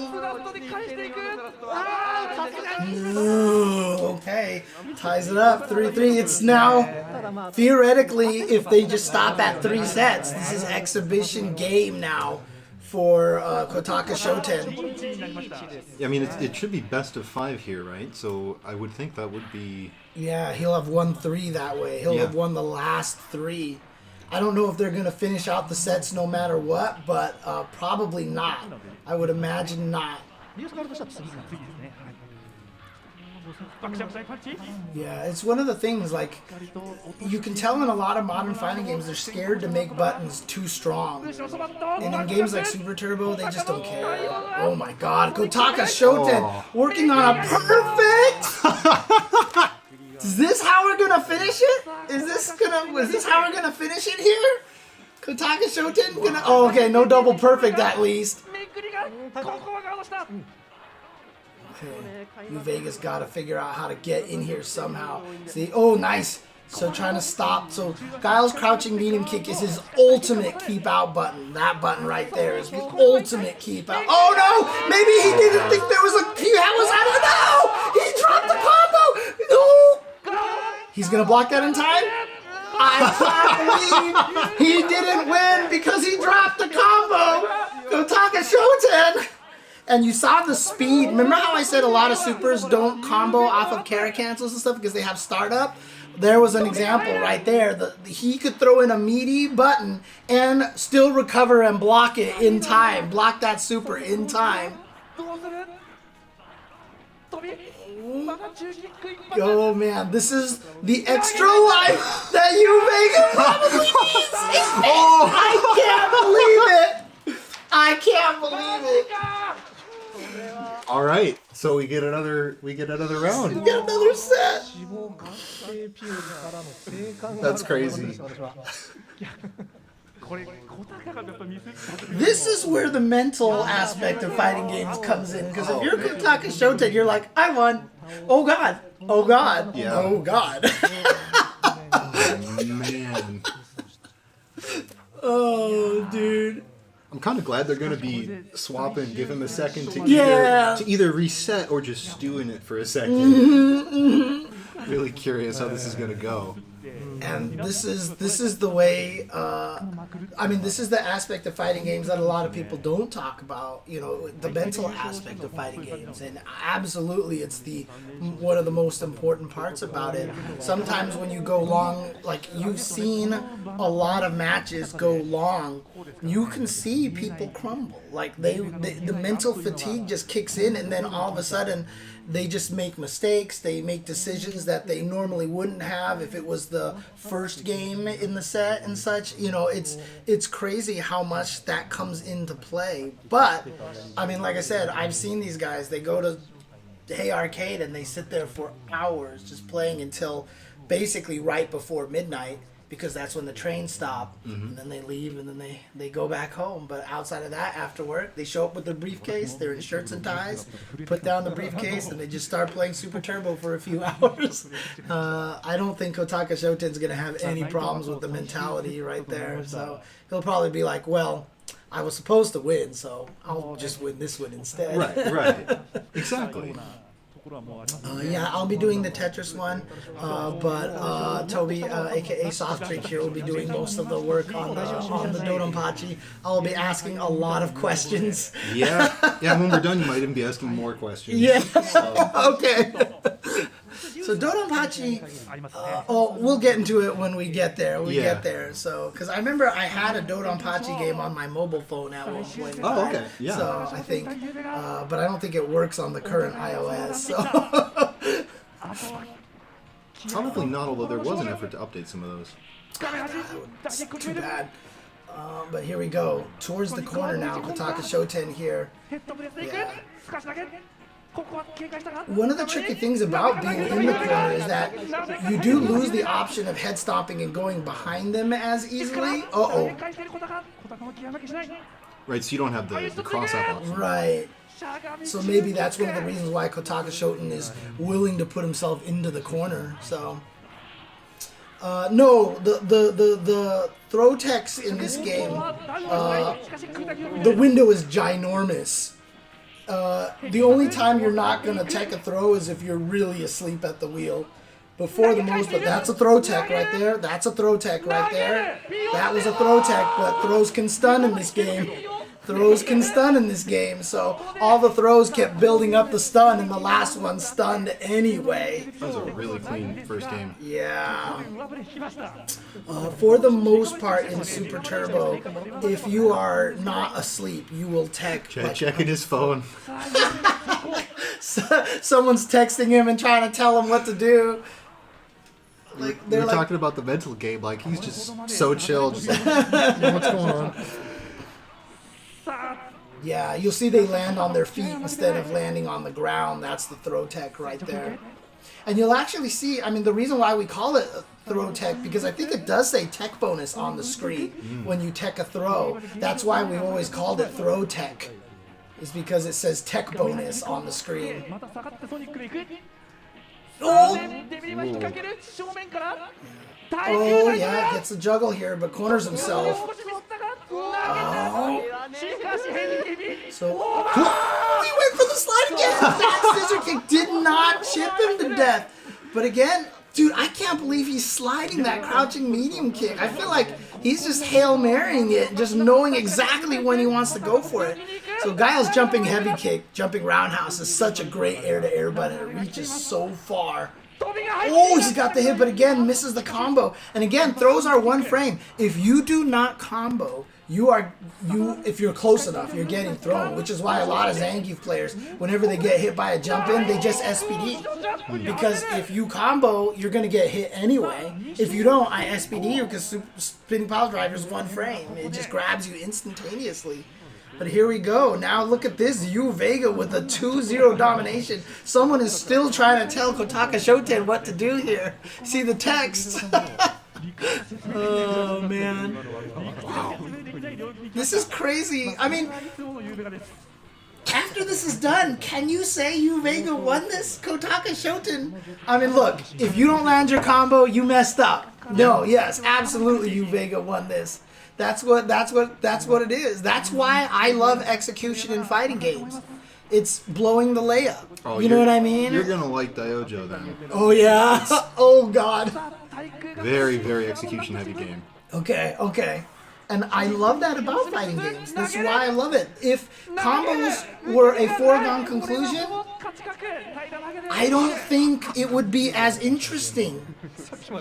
Ooh, okay, ties it up, 3-3. It's now, theoretically, if they just stop at 3 sets, this is exhibition game now for Kotaka Shoten. I mean, it should be best of 5 here, right? So I would think that would be... Yeah, he'll have won 3 that way. He'll have won the last 3. I don't know if they're going to finish out the sets no matter what, but probably not. I would imagine not. Yeah, it's one of the things, like, you can tell in a lot of modern fighting games they're scared to make buttons too strong. And in games like Super Turbo, they just don't care. Oh my god, Kotaka Shoten working on a perfect! Is this how we're gonna finish it? Is this how we're gonna finish it here? Kotaka Shoten gonna... Oh, okay, no double perfect at least. Okay, YuuVega's got to figure out how to get in here somehow. See, oh, nice. So trying to stop. So Guile's crouching medium kick is his ultimate keep out button. That button right there is the ultimate keep out. Oh no! Maybe he didn't think there was a... That was out of... No! He dropped the combo! No! He's going to block that in time? I can't believe he didn't win because he dropped the combo! Kotaka Shoten! And you saw the speed. Remember how I said a lot of supers don't combo off of carry cancels and stuff because they have startup? There was an example right there. He could throw in a meaty button and still recover and block it in time. Block that super in time. Oh man, this is the extra life that YuuVega probably needs. Oh, I can't believe it. All right, so we get another round. We get another set. That's crazy. This is where the mental aspect of fighting games comes in, because if you're Kotaka Shoten, you're like, I won. Oh god. Oh god. Yeah. Oh god. Man. Oh, dude. I'm kind of glad they're going to be swapping, give him a second to either reset or just stew in it for a second. Really curious how this is going to go. And this is the way. I mean, this is the aspect of fighting games that a lot of people don't talk about. You know, the mental aspect of fighting games, and absolutely, it's one of the most important parts about it. Sometimes when you go long, like you've seen a lot of matches go long, you can see people crumble. Like the mental fatigue just kicks in, and then all of a sudden, they just make mistakes. They make decisions that they normally wouldn't have if it was the first game in the set and such. You know, it's crazy how much that comes into play. But, I mean, like I said, I've seen these guys. They go to Hey Arcade and they sit there for hours just playing until basically right before midnight, because that's when the trains stop, and then they leave, and then they go back home. But outside of that, after work, they show up with their briefcase, they're in shirts and ties, put down the briefcase, and they just start playing Super Turbo for a few hours. I don't think Kotaka Shoten's going to have any problems with the mentality right there. So he'll probably be like, well, I was supposed to win, so I'll just win this one instead. Right. Exactly. Yeah, I'll be doing the Tetris one, but Toby, aka Softdrink here, will be doing most of the work on the Dodonpachi. I'll be asking a lot of questions. Yeah. When we're done, you might even be asking more questions. Yeah. Okay. So Dodonpachi, we'll get into it when we get there. Get there. So, because I remember I had a Dodonpachi game on my mobile phone at one point. Oh, okay. Yeah. So I think, but I don't think it works on the current iOS. So. Probably not, although there was an effort to update some of those. It's too bad. But here we go. Towards the corner now. Kotaka Shoten here. Yeah. One of the tricky things about being in the corner is that you do lose the option of head stomping and going behind them as easily. Right, so you don't have the cross-up option. Right. So maybe that's one of the reasons why Kotaka Shoten is willing to put himself into the corner. So no, the throw techs in this game, the window is ginormous. The only time you're not going to tech a throw is if you're really asleep at the wheel. Before the most, but that's a throw tech right there. That's a throw tech right there. That was a throw tech, but throws can stun in this game. Throws can stun in this game, so all the throws kept building up the stun, and the last one stunned anyway. That was a really clean first game. Yeah. For the most part in Super Turbo, if you are not asleep, you will tech. Checking his phone. Someone's texting him and trying to tell him what to do. Like We're talking about the mental game, like he's just so chill, just like, what's going on? Yeah, you'll see they land on their feet instead of landing on the ground. That's the throw tech right there. And you'll actually see, I mean, the reason why we call it a throw tech, because I think it does say tech bonus on the screen when you tech a throw. That's why we always called it throw tech, is because it says tech bonus on the screen. Oh yeah, gets a juggle here, but corners himself. Oh. So, he went for the slide again. That scissor kick did not chip him to death. But again, dude, I can't believe he's sliding that crouching medium kick. I feel like he's just Hail Marying it, just knowing exactly when he wants to go for it. So Guile's jumping heavy kick, jumping roundhouse is such a great air-to-air button. It reaches so far. Oh, he's got the hit, but again, misses the combo. And again, throws are one frame. If you do not combo, if you're close enough, you're getting thrown, which is why a lot of Zangief players, whenever they get hit by a jump in, they just SPD. Because if you combo, you're going to get hit anyway. If you don't, I SPD you because spinning pile driver is 1 frame. It just grabs you instantaneously. But here we go. Now look at this YuuVega with a 2-0 domination. Someone is still trying to tell Kotaka Shoten what to do here. See the text? Oh, man. Wow. This is crazy. I mean, after this is done, can you say YuuVega won this? Kotaka Shoten? I mean, look, if you don't land your combo, you messed up. No, yes, absolutely YuuVega won this. That's what it is. That's why I love execution in fighting games. It's blowing the layup. Oh, you know what I mean? You're gonna like Daiou-Jou then. Oh yeah. Oh god. Very, very execution heavy game. Okay, okay. And I love that about fighting games. This is why I love it. If combos were a foregone conclusion, I don't think it would be as interesting.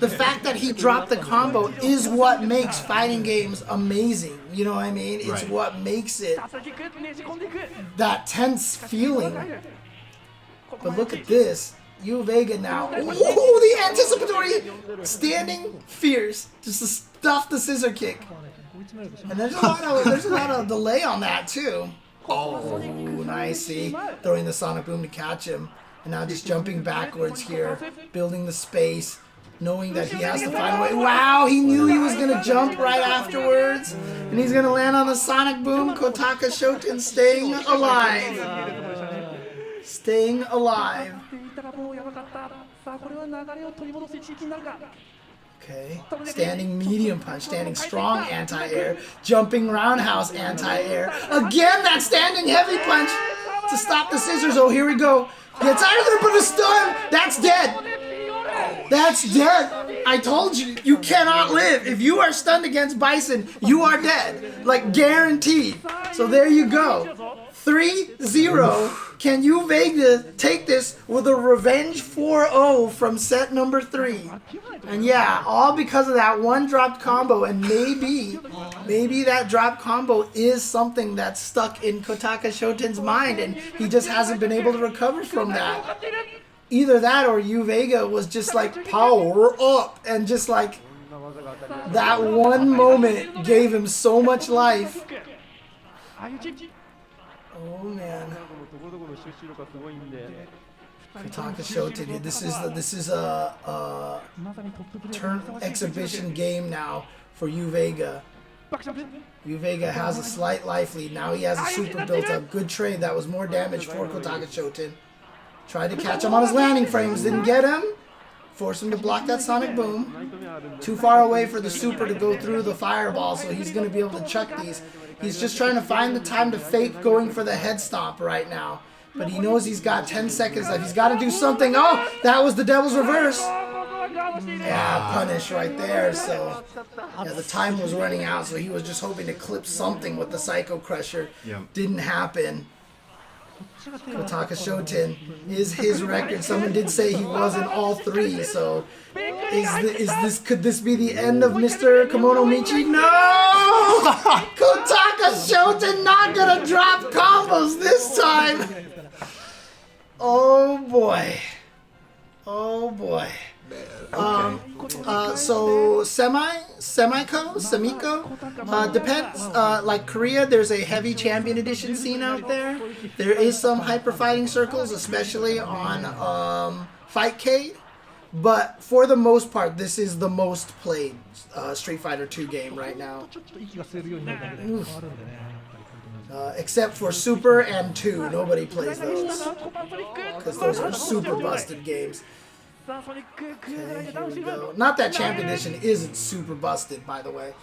The fact that he dropped the combo is what makes fighting games amazing. You know what I mean? It's what makes it that tense feeling. But look at this. YuuVega now. Oh, the anticipatory standing fierce. Just to stuff the scissor kick. And there's a lot of delay on that too. Oh, nice. See, throwing the sonic boom to catch him. And now just jumping backwards here, building the space, knowing that he has to find a way. Wow, he knew he was going to jump right afterwards. And he's going to land on the sonic boom. Kotaka Shoten staying alive. Staying alive. Okay, standing medium punch, standing strong anti-air, jumping roundhouse anti-air. Again, that standing heavy punch to stop the scissors. Oh, here we go. Gets out of there, but a stun. That's dead. That's dead. I told you, you cannot live. If you are stunned against Bison, you are dead. Like, guaranteed. So there you go. 3-0. Can YuuVega take this with a revenge 4-0 from set number 3? And yeah, all because of that one dropped combo. And maybe that drop combo is something that's stuck in Kotaka Shoten's mind, and he just hasn't been able to recover from that. Either that or YuuVega was just like power up, and just like that one moment gave him so much life. Oh man. Kotaka Shoten. This is a turn exhibition game now for YuuVega. YuuVega has a slight life lead. Now he has a super built up. Good trade. That was more damage for Kotaka Shoten. Tried to catch him on his landing frames. Didn't get him. Force him to block that sonic boom. Too far away for the super to go through the fireball, so he's going to be able to chuck these. He's just trying to find the time to fake going for the head stomp right now. But he knows he's got 10 seconds left. He's got to do something. Oh, that was the devil's reverse. Yeah, punish right there. So yeah, the time was running out, so he was just hoping to clip something with the Psycho Crusher. Didn't happen. Kotaka Shoten is his record. Someone did say he was in all 3, so could this be the end of Mr. Kemonomichi? No! Kotaka Shoten not gonna drop combos this time. Oh boy. Oh boy. So Semiko, depends. Like Korea, there's a heavy champion edition scene out there. There is some hyper fighting circles, especially on Fightcade. But for the most part, this is the most played Street Fighter 2 game right now. Except for Super and 2, nobody plays those because those are super busted games. Okay, here we go. Not that Champion Edition isn't super busted, by the way.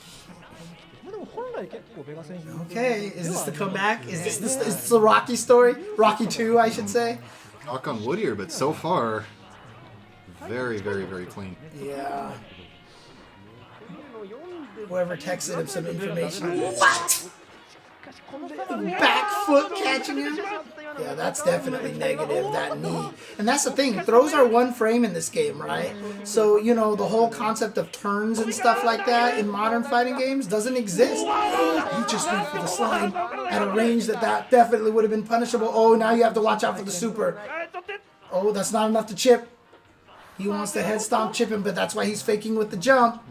Okay, is this the comeback? Is this the Rocky story? Rocky 2, I should say. Knock on wood here, but so far, very, very, very clean. Yeah. Whoever texted him some information. What? Back foot catching him. Yeah, that's definitely negative, that knee. And that's the thing, throws are one frame in this game, right? So, you know, the whole concept of turns and stuff like that in modern fighting games doesn't exist. He just went for the slide at a range that definitely would have been punishable. Oh, now you have to watch out for the super. Oh, that's not enough to chip. He wants to head stomp chip him, but that's why he's faking with the jump.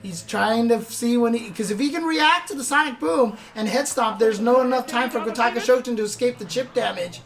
He's trying to see when because if he can react to the sonic boom and head stomp, there's no enough time for Kotaka Shoten to escape the chip damage.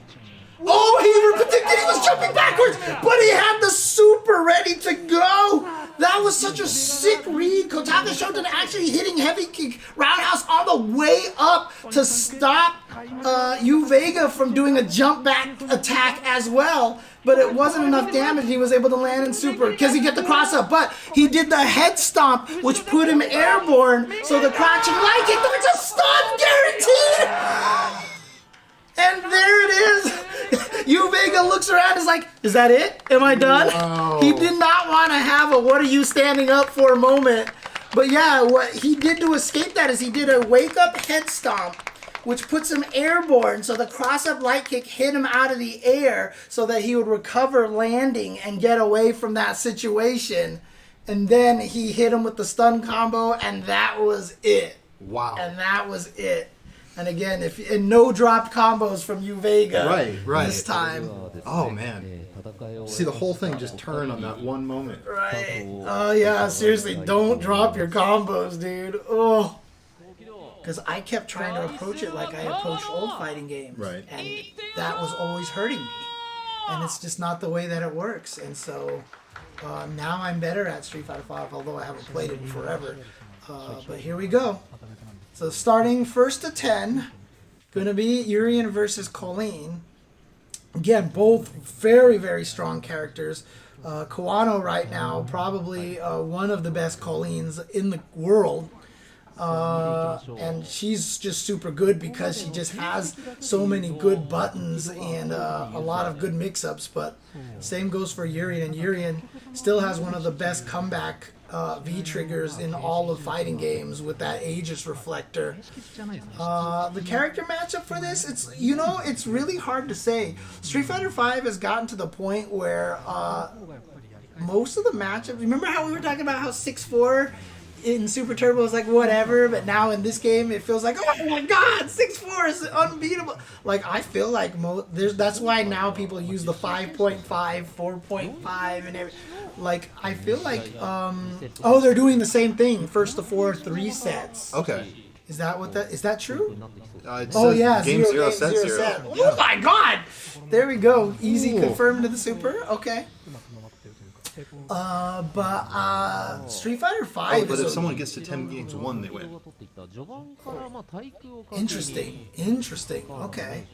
Oh, he predicted he was jumping backwards, but he had the super ready to go. That was such a sick read. Kotaka Shoten actually hitting heavy kick roundhouse on the way up to stop YuuVega from doing a jump back attack as well. But it wasn't enough damage. He was able to land in super because he get the cross up. But he did the head stomp, which put him airborne. So the crouching light kick, there's a stun guaranteed. And there it is. YuuVega looks around and is like, is that it? Am I done? Wow. He did not want to have a what are you standing up for moment. But yeah, what he did to escape that is he did a wake up head stomp, which puts him airborne. So the cross-up light kick hit him out of the air so that he would recover landing and get away from that situation. And then he hit him with the stun combo, and that was it. Wow. And that was it. And again, and no dropped combos from YuuVega Right. this time. Oh, man. See the whole thing just turn on that one moment. Right. Oh, yeah, seriously, don't drop your combos, dude. Oh. Because I kept trying to approach it like I approached old fighting games. Right. And that was always hurting me. And it's just not the way that it works. And so now I'm better at Street Fighter V, although I haven't played it in forever. But here we go. So starting 1st to 10, going to be Urien versus Colleen. Again, both very, very strong characters. Kawano right now, probably one of the best Colleens in the world. And she's just super good because she just has so many good buttons and a lot of good mix-ups. But same goes for Urien, and Urien still has one of the best comeback V-triggers in all of fighting games with that Aegis reflector. The character matchup for this, it's really hard to say. Street Fighter V has gotten to the point where most of the matchups, remember how we were talking about how 6-4 in Super Turbo is like whatever, but now in this game it feels like, oh my god, 6-4 is unbeatable. Like, I feel like that's why now people use the 5.5, 4.5 and everything. Like, I feel like they're doing the same thing, 1st to 4, 3 sets. Okay. Is that true? Oh yeah, game 0 set 0. Set. Oh my god! There we go. Easy confirmed to the super. Okay. Street Fighter V. Oh, but if someone gets to 10 games won, they win. Interesting. Okay.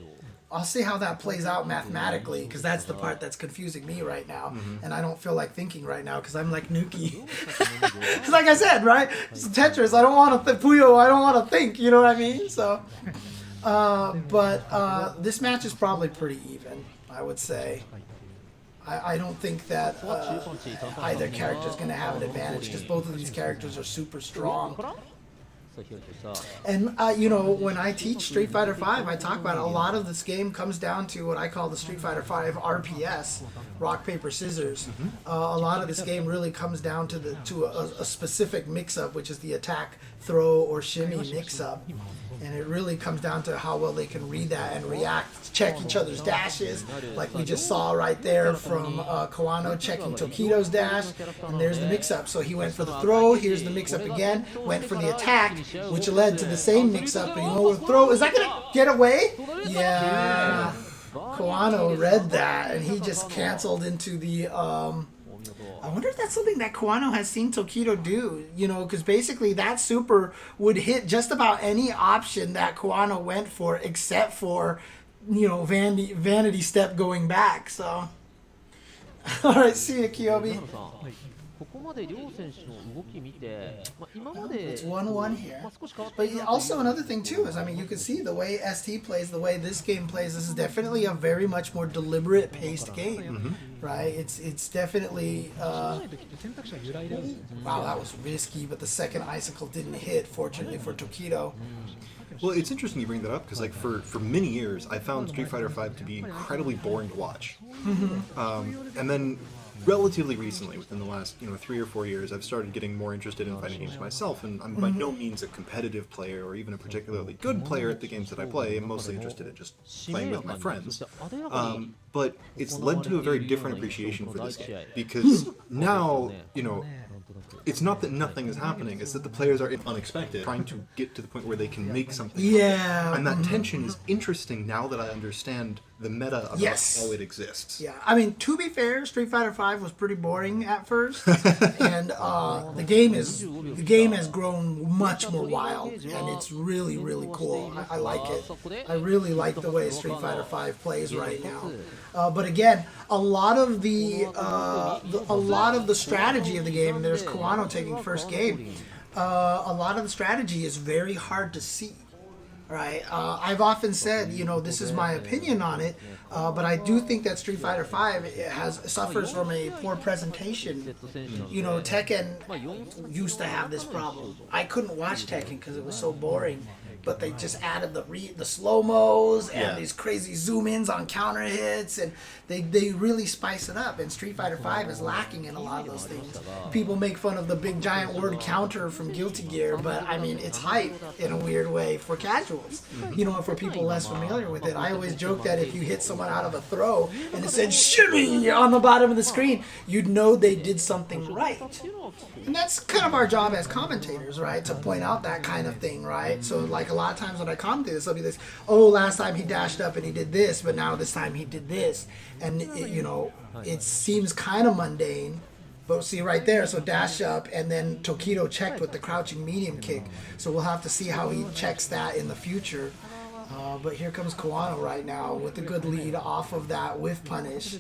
I'll see how that plays out mathematically, because that's the part that's confusing me right now, and I don't feel like thinking right now because I'm like Nuki. It's like I said, right? It's Tetris. I don't want to Puyo. I don't want to think. You know what I mean? So, this match is probably pretty even, I would say. I don't think that either character is going to have an advantage because both of these characters are super strong. And, when I teach Street Fighter V, I talk about it. A lot of this game comes down to what I call the Street Fighter V RPS, rock, paper, scissors. A lot of this game really comes down to a specific mix-up, which is the attack, throw, or shimmy mix-up. And it really comes down to how well they can read that and react, check each other's dashes, like we just saw right there from Kawano checking Tokido's dash, and there's the mix-up. So he went for the throw, here's the mix-up again, went for the attack, which led to the same mix-up, and you know, the throw, is that going to get away? Yeah, Kawano read that, and he just canceled into the... I wonder if that's something that Kawano has seen Tokido do, because basically that super would hit just about any option that Kawano went for, except for, vanity step going back, so. Alright, see you, Kiyobi. It's 1-1 here. But also another thing too is, you can see the way ST plays, the way this game plays, this is definitely a very much more deliberate paced game, right? It's definitely, wow, that was risky, but the second icicle didn't hit, fortunately for Tokido. Well, it's interesting you bring that up because, like, for many years, I found Street Fighter V to be incredibly boring to watch. And then, relatively recently, within the last 3 or 4 years, I've started getting more interested in fighting games myself. And I'm by no means a competitive player or even a particularly good player at the games that I play. I'm mostly interested in just playing with my friends. But it's led to a very different appreciation for this game because now, it's not that nothing is happening, it's that the players are unexpected, trying to get to the point where they can make something. Yeah. And that tension is interesting now that I understand the meta about how it exists. Yeah, I mean, to be fair, Street Fighter V was pretty boring at first, and the game has grown much more wild, and it's really, really cool. I like it. I really like the way Street Fighter V plays right now. But again, a lot of the strategy of the game, and there's Kawano taking first game. A lot of the strategy is very hard to see. Right, I've often said, this is my opinion on it, but I do think that Street Fighter V suffers from a poor presentation. Tekken used to have this problem. I couldn't watch Tekken because it was so boring. But they just added the slow-mos and these crazy zoom-ins on counter hits, and they really spice it up. And Street Fighter V is lacking in a lot of those things. People make fun of the big giant word counter from Guilty Gear, but I mean, it's hype in a weird way for casuals. For people less familiar with it. I always joke that if you hit someone out of a throw and it said shimmy on the bottom of the screen, you'd know they did something right. And that's kind of our job as commentators, right? To point out that kind of thing, right? So like a lot of times when I commentate this, I'll be this, last time he dashed up and he did this, but now this time he did this. And, it seems kind of mundane. But see right there, so dash up, and then Tokido checked with the crouching medium kick. So we'll have to see how he checks that in the future. But here comes Kawano right now with a good lead off of that whiff punish.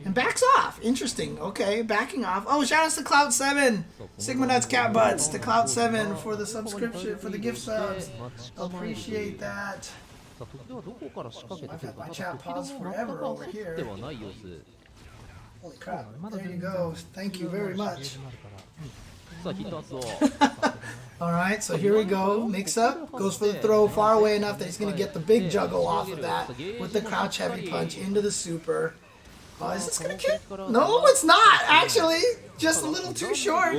And backs off. Interesting. Okay, backing off. Oh, shout out to Cloud7. Sigma Nuts Cat Butts to Cloud7 for the subscription, for the gift subs. Appreciate that. I've had my chat pause forever over here. Holy crap. There you go. Thank you very much. Alright, so here we go. Mix up. Goes for the throw far away enough that he's going to get the big juggle off of that with the crouch heavy punch into the super. Oh, is this going to kick? No, it's not, actually. Just a little too short.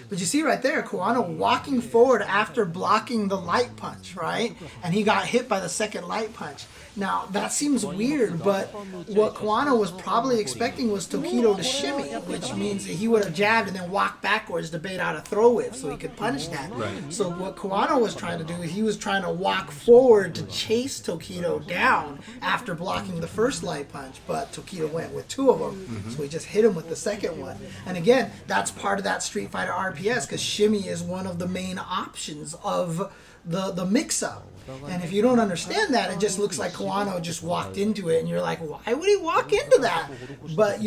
But you see right there, Kawano walking forward after blocking the light punch, right? And he got hit by the second light punch. Now, that seems weird, but what Kawano was probably expecting was Tokido to shimmy, which means that he would have jabbed and then walked backwards to bait out a throw whip so he could punish that. Right. So what Kawano was trying to do, he was trying to walk forward to chase Tokido down after blocking the first light punch, but Tokido went with two of them, so he just hit him with the second one. And again, that's part of that Street Fighter RPS, because shimmy is one of the main options of the mix-up. And if you don't understand that, it just looks like Kawano just walked into it, and you're like, why would he walk into that? But,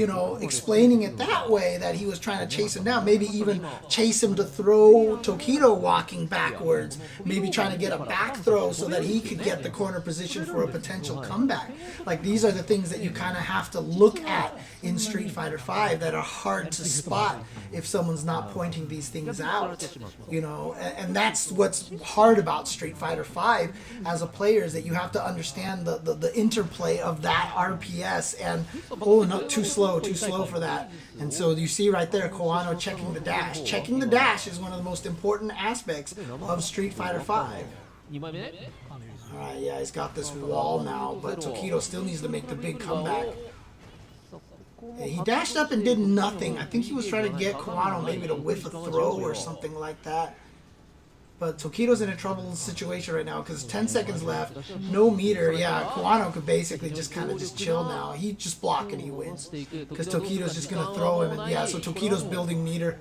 explaining it that way, that he was trying to chase him down, maybe even chase him to throw Tokido walking backwards, maybe trying to get a back throw so that he could get the corner position for a potential comeback. Like, these are the things that you kind of have to look at in Street Fighter V that are hard to spot if someone's not pointing these things out, and that's what's hard about Street Fighter V as a player, is that you have to understand the interplay of that RPS, and no, too slow for that. And so you see right there, Kawano checking the dash. Checking the dash is one of the most important aspects of Street Fighter V. Alright, yeah, he's got this wall now, but Tokido still needs to make the big comeback. Yeah, he dashed up and did nothing. I think he was trying to get Kawano maybe to whiff a throw or something like that. But Tokido's in a troubled situation right now because 10 seconds left, no meter. Yeah, Kawano could basically just kind of just chill now. He just block and he wins because Tokido's just going to throw him. And yeah, so Tokido's building meter.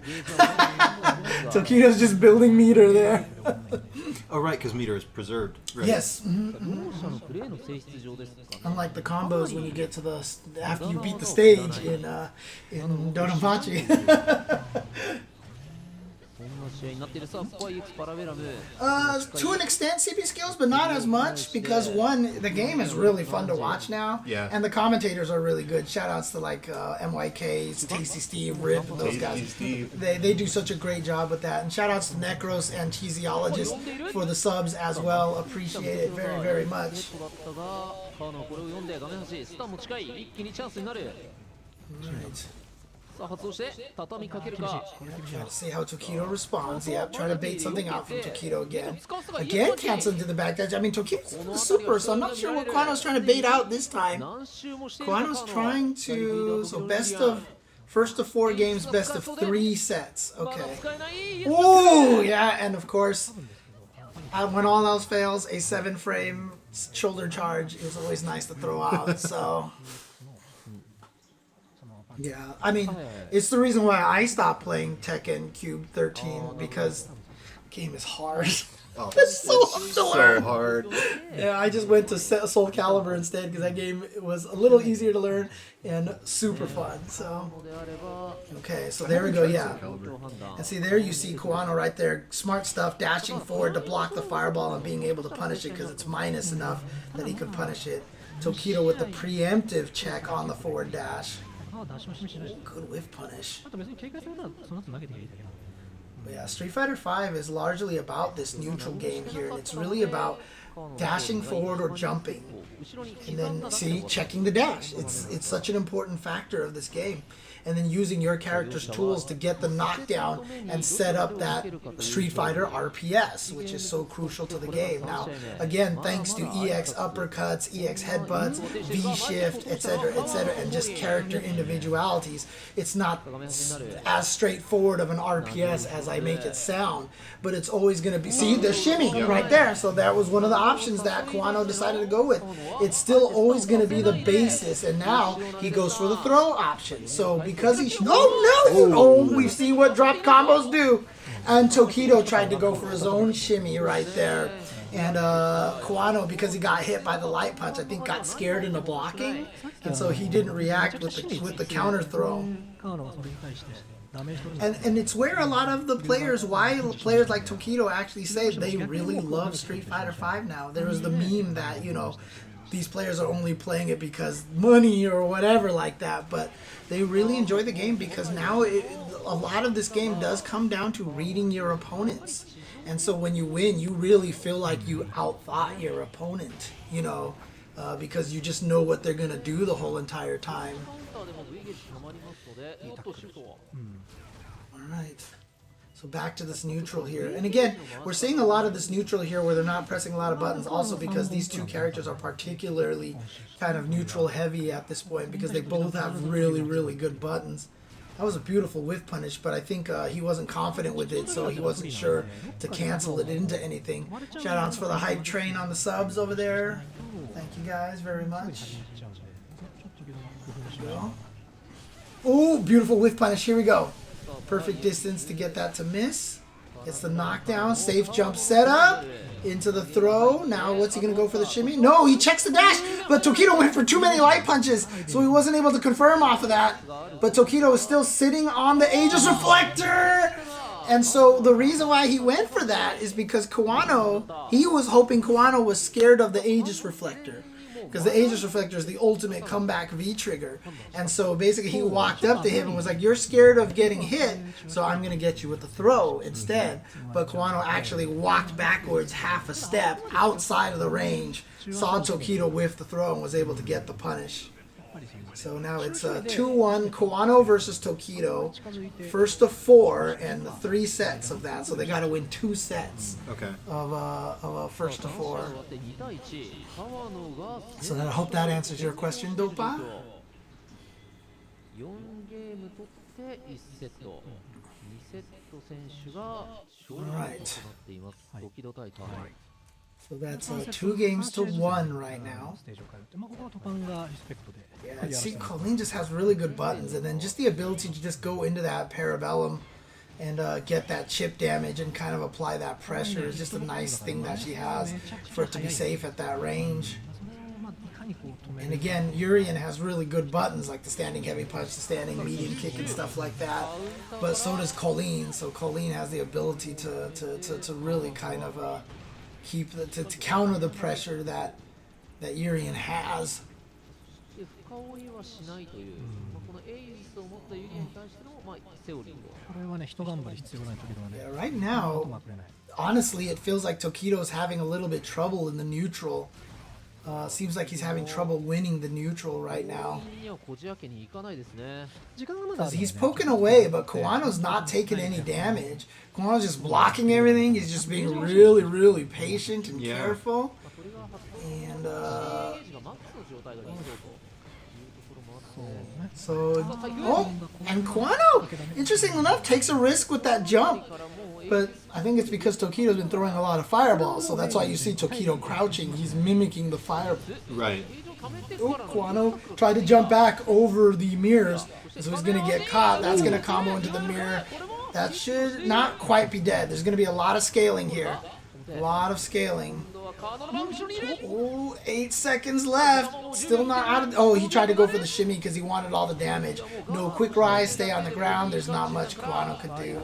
Tokido's just building meter there. Oh, right, because meter is preserved. Right. Yes. Unlike the combos when you get to after you beat the stage in Dodonpachi. To an extent, CP skills, but not as much because one, the game is really fun to watch now, and the commentators are really good. Shout outs to like MYK's, Tasty Steve, Rip, and those guys. They do such a great job with that. And shout outs to Necros and Cheesiologist for the subs as well. Appreciate it very, very much. Right. See how Tokido responds. Yep, try to bait something out from Tokido again. Again, cancel into the back dash. I mean, Tokido's super, so I'm not sure what Kawano's trying to bait out this time. Kawano's trying to... So best of... First of 4 games, best of 3 sets. Okay. Ooh, yeah, and of course, when all else fails, a 7-frame shoulder charge is always nice to throw out, so... Yeah, I mean, it's the reason why I stopped playing Tekken Cube 13, because the game is hard. Oh, it's so hard. Yeah, I just went to Soul Calibur instead because that game was a little easier to learn and super fun. So, okay, so there we go, yeah. And see, there you see Kawano right there, smart stuff, dashing forward to block the fireball and being able to punish it because it's minus enough that he could punish it. Tokido with the preemptive check on the forward dash. Good whiff punish. But yeah, Street Fighter V is largely about this neutral game here, and it's really about dashing forward or jumping. And then, see, checking the dash. It's such an important factor of this game. And then using your character's tools to get the knockdown and set up that Street Fighter RPS, which is so crucial to the game. Now, again, thanks to EX uppercuts, EX headbutts, V-shift, etc., and just character individualities, it's not as straightforward of an RPS as I make it sound, but it's always going to be... See, the shimmy right there. So that was one of the options that Kawano decided to go with. It's still always going to be the basis, and now he goes for the throw option. So because he... we've seen what drop combos do. And Tokido tried to go for his own shimmy right there. And Kawano, because he got hit by the light punch, I think got scared into blocking. And so he didn't react with the counter throw. And it's where a lot of the players, why players like Tokido actually say they really love Street Fighter V now. There was the meme that, you know, these players are only playing it because money or whatever like that, but they really enjoy the game because now a lot of this game does come down to reading your opponents. And so when you win, you really feel like you outthought your opponent, you know, because you just know what they're going to do the whole entire time. Alright. So back to this neutral here. And again, we're seeing a lot of this neutral here where they're not pressing a lot of buttons also because these two characters are particularly kind of neutral heavy at this point because they both have really, really good buttons. That was a beautiful whiff punish, but I think he wasn't confident with it, so he wasn't sure to cancel it into anything. Shoutouts for the hype train on the subs over there. Thank you guys very much. There we go. Oh, beautiful whiff punish. Here we go. Perfect distance to get that to miss. Gets the knockdown. Safe jump setup. Into the throw. Now what's he going to go for the shimmy? No, he checks the dash. But Tokido went for too many light punches. So he wasn't able to confirm off of that. But Tokido is still sitting on the Aegis Reflector. And so the reason why he went for that is because Kawano, he was hoping Kawano was scared of the Aegis Reflector. Because the Aegis Reflector is the ultimate comeback V-trigger. And so basically he walked up to him and was like, you're scared of getting hit, so I'm going to get you with the throw instead. But Kawano actually walked backwards half a step outside of the range, saw Tokido whiff the throw and was able to get the punish. So now it's 2-1 Kawano versus Tokido. First of 4 and the 3 sets of that. So they got to win 2 sets of a first of 4. So I hope that answers your question, Dopa. Alright. So that's 2 games to 1 right now. Yeah, see, Colleen just has really good buttons, and then just the ability to just go into that Parabellum and get that chip damage and kind of apply that pressure is just a nice thing that she has for it to be safe at that range. And again, Urien has really good buttons like the standing heavy punch, the standing medium kick, and stuff like that. But so does Colleen. So Colleen has the ability to really kind of to counter the pressure that Urien has. Yeah, right now, honestly, it feels like Tokido's having a little bit trouble in the neutral. Seems like he's having trouble winning the neutral right now. He's poking away, but Kawano's not taking any damage. Kawano's just blocking everything. He's just being really, really patient and careful. And and Kawano, interesting enough, takes a risk with that jump. But I think it's because Tokido's been throwing a lot of fireballs, so that's why you see Tokido crouching. He's mimicking the fireball. Right. Oh, Kawano tried to jump back over the mirrors, so he's going to get caught. That's going to combo into the mirror. That should not quite be dead. There's going to be a lot of scaling here. A lot of scaling. Oh, 8 seconds left. Still not out of... Oh, he tried to go for the shimmy because he wanted all the damage. No quick rise, stay on the ground. There's not much Kawano could do.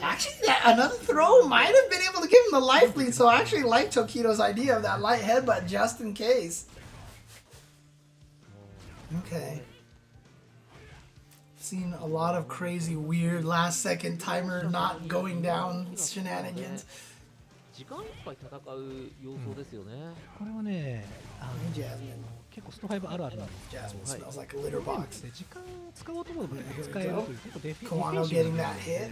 Actually, another throw might have been able to give him the life lead, so I actually like Tokido's idea of that light headbutt just in case. Okay. Seen a lot of crazy, weird, last-second timer not going down shenanigans. Jasmine. Jasmine smells like a litter box. Kawano getting that hit.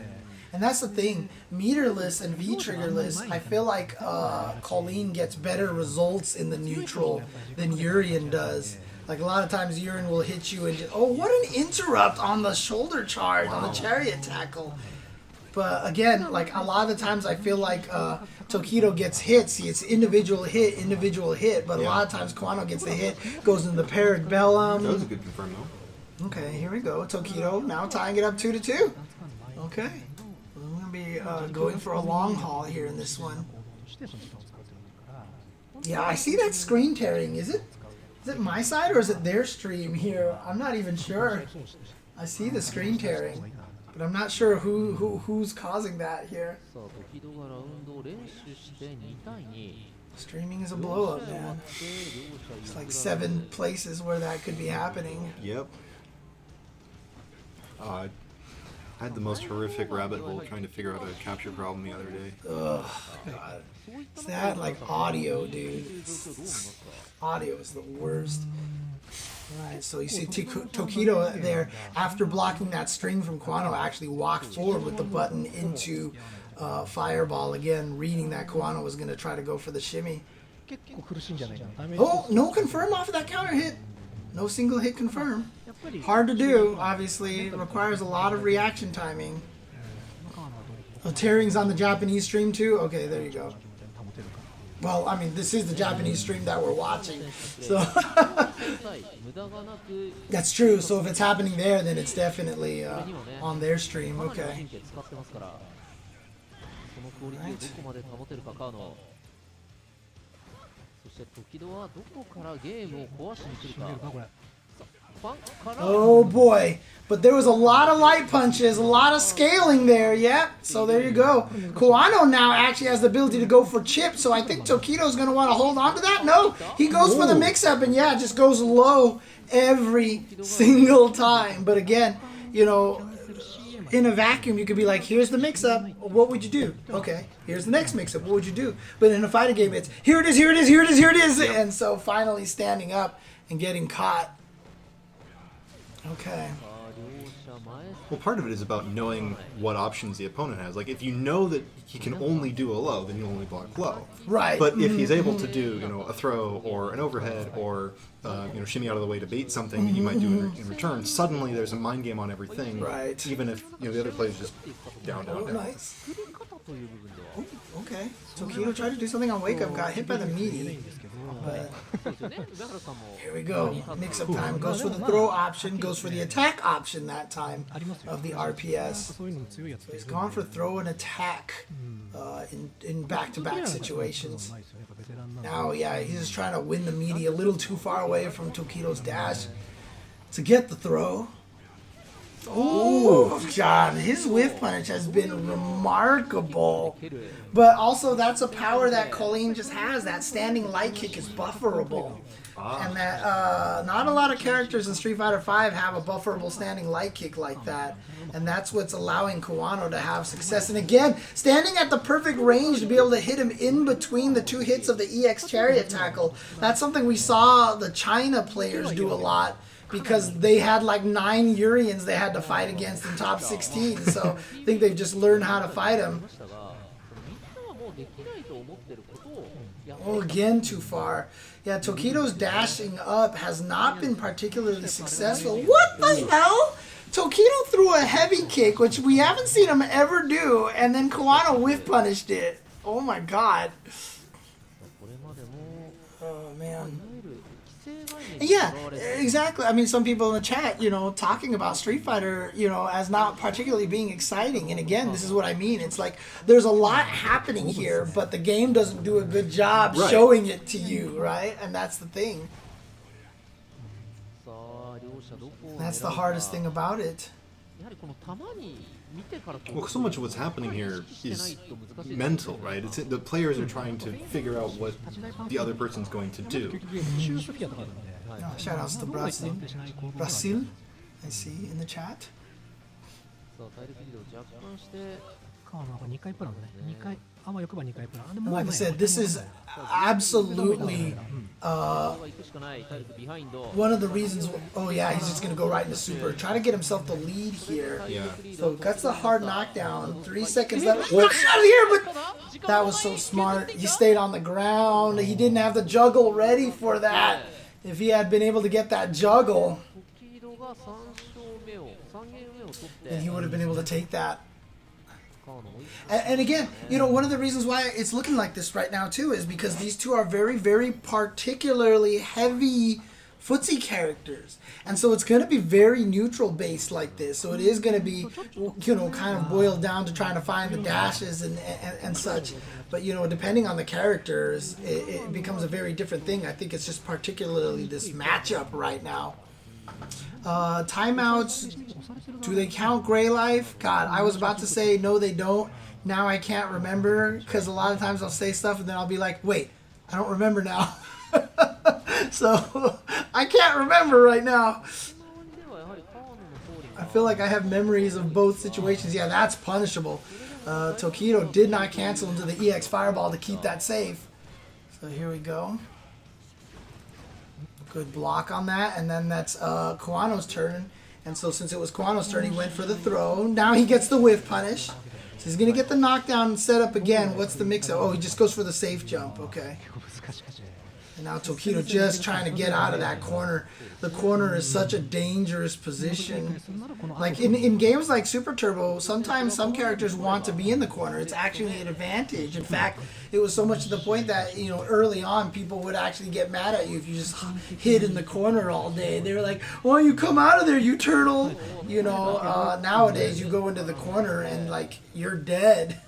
And that's the thing, meterless and V-triggerless, I feel like Colleen gets better results in the neutral than Urien does. Like a lot of times Urien will hit you and just, oh, what an interrupt on the shoulder charge, on the chariot tackle. But again, like a lot of the times I feel like Tokido gets hits. See, it's individual hit, but a lot of times Kawano gets the hit, goes into the parabellum. That was a good confirm though. Okay, here we go. Tokido now tying it up 2-2. Okay. I'm going to be going for a long haul here in this one. Yeah, I see that screen tearing. Is it my side or is it their stream here? I'm not even sure. I see the screen tearing, but I'm not sure who's causing that here. Streaming is a blow up, man. It's like 7 places where that could be happening. Yep. I had the most horrific rabbit hole trying to figure out a capture problem the other day. Ugh, God. It's that like audio, dude. Audio is the worst. Alright, so you see Tokido there, after blocking that string from Kawano, actually walked forward with the button into Fireball again, reading that Kawano was going to try to go for the shimmy. Oh, no confirm off of that counter hit. No single hit confirm. Hard to do, obviously. It requires a lot of reaction timing. Oh, tearing's on the Japanese stream too? Okay, there you go. Well, I mean, this is the Japanese stream that we're watching. So that's true. So if it's happening there, then it's definitely on their stream. Okay. Right. Oh boy, but there was a lot of light punches, a lot of scaling there, yep, so there you go. Kawano now actually has the ability to go for chip, so I think Tokido's going to want to hold on to that. No, he goes for the mix-up, and yeah, just goes low every single time. But again, you know, in a vacuum, you could be like, here's the mix-up, what would you do? Okay, here's the next mix-up, what would you do? But in a fighting game, it's, here it is, here it is, here it is, here it is, and so finally standing up and getting caught. Okay. Well, part of it is about knowing what options the opponent has. Like, if you know that he can only do a low, then you only block low. Right. But if he's able to do, you know, a throw or an overhead or, you know, shimmy out of the way to bait something that you might do in return, suddenly there's a mind game on everything. Right. Even if, you know, the other player's just down, down, down. Nice. Oh, okay. Tokido tried to do something on wake up, got hit by the meaty. But here we go. Mix-up time. Goes for the throw option. Goes for the attack option that time of the RPS. So he's gone for throw and attack in back-to-back situations. Now, yeah, he's just trying to win the meaty a little too far away from Tokido's dash to get the throw. Oh, God, his whiff punish has been remarkable. But also, that's a power that Colleen just has. That standing light kick is bufferable. And that not a lot of characters in Street Fighter V have a bufferable standing light kick like that. And that's what's allowing Kawano to have success. And again, standing at the perfect range to be able to hit him in between the two hits of the EX Chariot tackle. That's something we saw the China players do a lot, because they had like 9 Urians they had to fight against in top 16. So I think they've just learned how to fight him. Oh, again, too far. Yeah, Tokido's dashing up has not been particularly successful. What the hell? Tokido threw a heavy kick, which we haven't seen him ever do, and then Kawano whiff punished it. Oh my God. Oh, man. Yeah, exactly. I mean, some people in the chat, you know, talking about Street Fighter, you know, as not particularly being exciting. And again, this is what I mean. It's like there's a lot happening here, but the game doesn't do a good job showing it to you, right? And that's the thing. That's the hardest thing about it. Well, so much of what's happening here is mental, right? It's the players are trying to figure out what the other person's going to do. Oh, shout outs to Brazil. Brazil, I see in the chat. Like I said, this is absolutely one of the reasons. Oh yeah, he's just gonna go right into super. Try to get himself the lead here. Yeah. So that's the hard knockdown. 3 seconds left. Get out of here! But that was so smart. He stayed on the ground. He didn't have the juggle ready for that. If he had been able to get that juggle, then he would have been able to take that. And again, you know, one of the reasons why it's looking like this right now too is because these two are very, very particularly heavy footsie characters. And so it's going to be very neutral based like this. So it is going to be, you know, kind of boiled down to trying to find the dashes and such. But, you know, depending on the characters, it becomes a very different thing. I think it's just particularly this matchup right now. Timeouts, do they count Gray Life? God, I was about to say no they don't. Now I can't remember, because a lot of times I'll say stuff and then I'll be like, wait, I don't remember now. So I can't remember right now. I feel like I have memories of both situations. Yeah, that's punishable. Tokido did not cancel into the EX Fireball to keep that safe. So here we go. Good block on that, and then that's Kawano's turn. And so since it was Kawano's turn, he went for the throw. Now he gets the whiff punish. So he's going to get the knockdown set up again. What's the mix-up? Oh, he just goes for the safe jump. Okay. And now Tokido just trying to get out of that corner. The corner is such a dangerous position. Like in games like Super Turbo, sometimes some characters want to be in the corner. It's actually an advantage. In fact, it was so much to the point that, you know, early on people would actually get mad at you if you just hid in the corner all day. They were like, "Why you come out of there, you turtle?" You know, nowadays you go into the corner and like you're dead.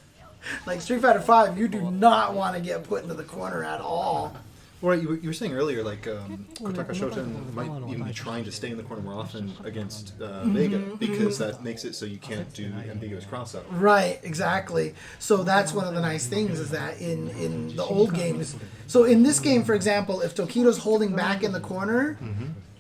Like Street Fighter V, you do not want to get put into the corner at all. Right, you were saying earlier, like, Kotaka Shoten might even be trying to stay in the corner more often against Vega, because that makes it so you can't do ambiguous cross-up. Right, exactly. So that's one of the nice things, is that in the old games... So in this game, for example, if Tokido's holding back in the corner,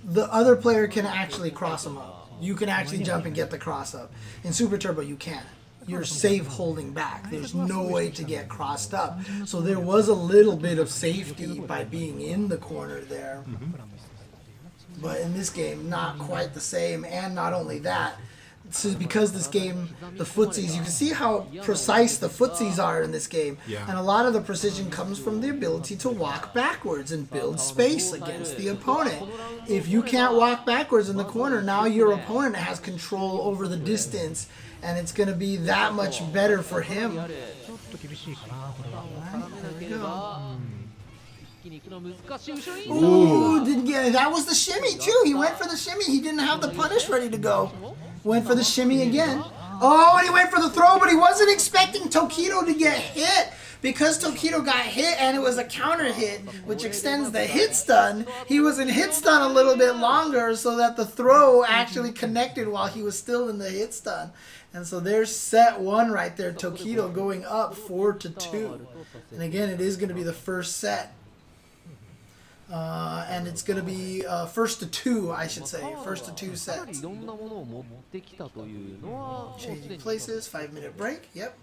the other player can actually cross him up. You can actually jump and get the cross-up. In Super Turbo, you can't. You're safe holding back. There's no way to get crossed up. So there was a little bit of safety by being in the corner there. But in this game, not quite the same. And not only that, this is because this game, the footsies, you can see how precise the footsies are in this game. Yeah. And a lot of the precision comes from the ability to walk backwards and build space against the opponent. If you can't walk backwards in the corner, now your opponent has control over the distance, and it's going to be that much better for him. Right, there we go. Ooh, didn't get it. That was the shimmy too. He went for the shimmy. He didn't have the punish ready to go. Went for the shimmy again. Oh, and he went for the throw, but he wasn't expecting Tokido to get hit because Tokido got hit and it was a counter hit, which extends the hit stun, he was in hit stun a little bit longer so that the throw actually connected while he was still in the hit stun. And so there's set 1 right there, Tokido going up 4-2. And again, it is going to be the first set. And it's going to be first to 2, I should say. First to 2 sets. Changing places, 5-minute break. Yep.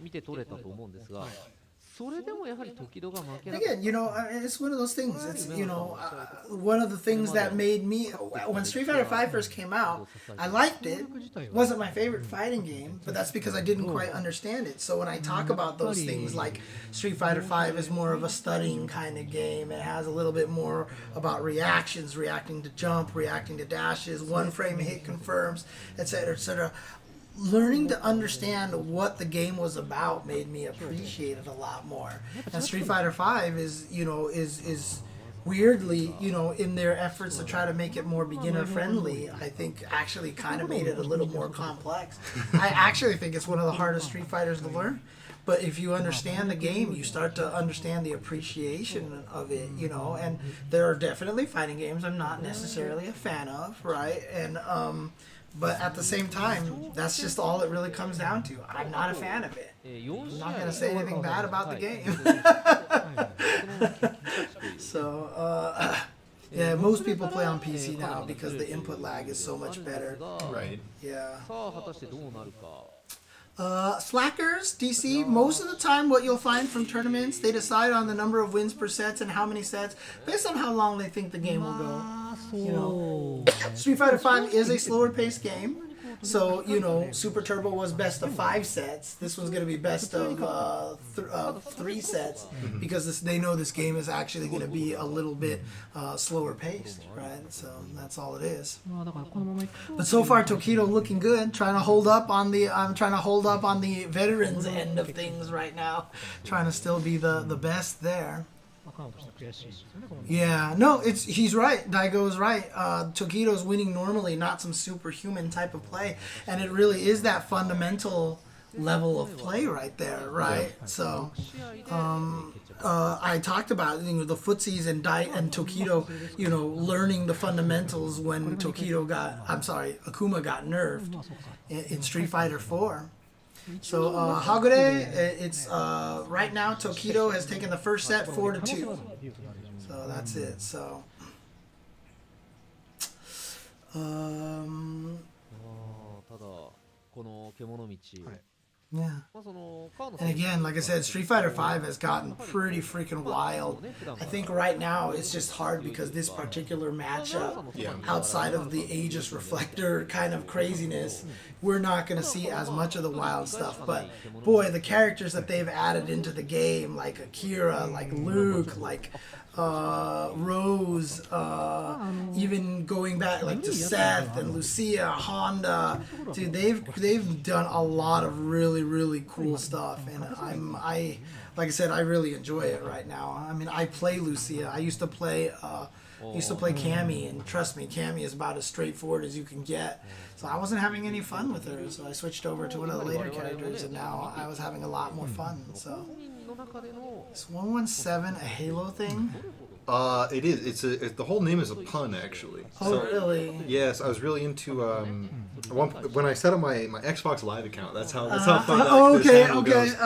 Again, you know, it's one of those things. It's, you know, one of the things that made me, when Street Fighter V first came out, I liked it. It wasn't my favorite fighting game, but that's because I didn't quite understand it. So when I talk about those things like Street Fighter V is more of a studying kind of game, it has a little bit more about reactions, reacting to jump, reacting to dashes, 1 frame hit confirms, etc., etc. Learning to understand what the game was about made me appreciate it a lot more. And Street Fighter V is, you know, is weirdly, you know, in their efforts to try to make it more beginner friendly, I think actually kind of made it a little more complex. I actually think it's one of the hardest Street Fighters to learn. But if you understand the game, you start to understand the appreciation of it, you know. And there are definitely fighting games I'm not necessarily a fan of, right? And but at the same time, that's just all it really comes down to. I'm not a fan of it. I'm not going to say anything bad about the game. So, yeah, most people play on PC now because the input lag is so much better. Right. Yeah. Slackers, DC, most of the time what you'll find from tournaments, they decide on the number of wins per sets and how many sets based on how long they think the game will go. You know, Street Fighter V is a slower paced game. So, you know, Super Turbo was best of 5 sets. This one's going to be best of 3 sets because they know this game is actually going to be a little bit slower paced, right? So that's all it is. But so far, Tokido looking good. Trying to hold up on the veterans end of things right now. Trying to still be the best there. Yeah, no, he's right. Daigo is right. Tokido's winning normally, not some superhuman type of play, and it really is that fundamental level of play right there, right? So, I talked about, you know, the footsies and Tokido, you know, learning the fundamentals when Akuma got nerfed in Street Fighter 4. So Hagure, it's right now Tokido has taken the first set 4-2. So that's it. So yeah. And again, like I said, Street Fighter V has gotten pretty freaking wild. I think right now it's just hard because this particular matchup, outside of the Aegis Reflector kind of craziness, we're not going to see as much of the wild stuff. But boy, the characters that they've added into the game, like Akira, like Luke, like Rose, even going back like to Seth and Lucia, Honda, dude, they've done a lot of really cool stuff, and I like I said, I really enjoy it right now. I mean, I play Lucia. I used to play Cammy, and trust me, Cammy is about as straightforward as you can get. So I wasn't having any fun with her, so I switched over to one of the later characters, and now I was having a lot more fun. So is 117 a Halo thing? It is. The whole name is a pun, actually. Oh, so, really? Yes, I was really into when I set up my Xbox Live account. That's how fun that goes.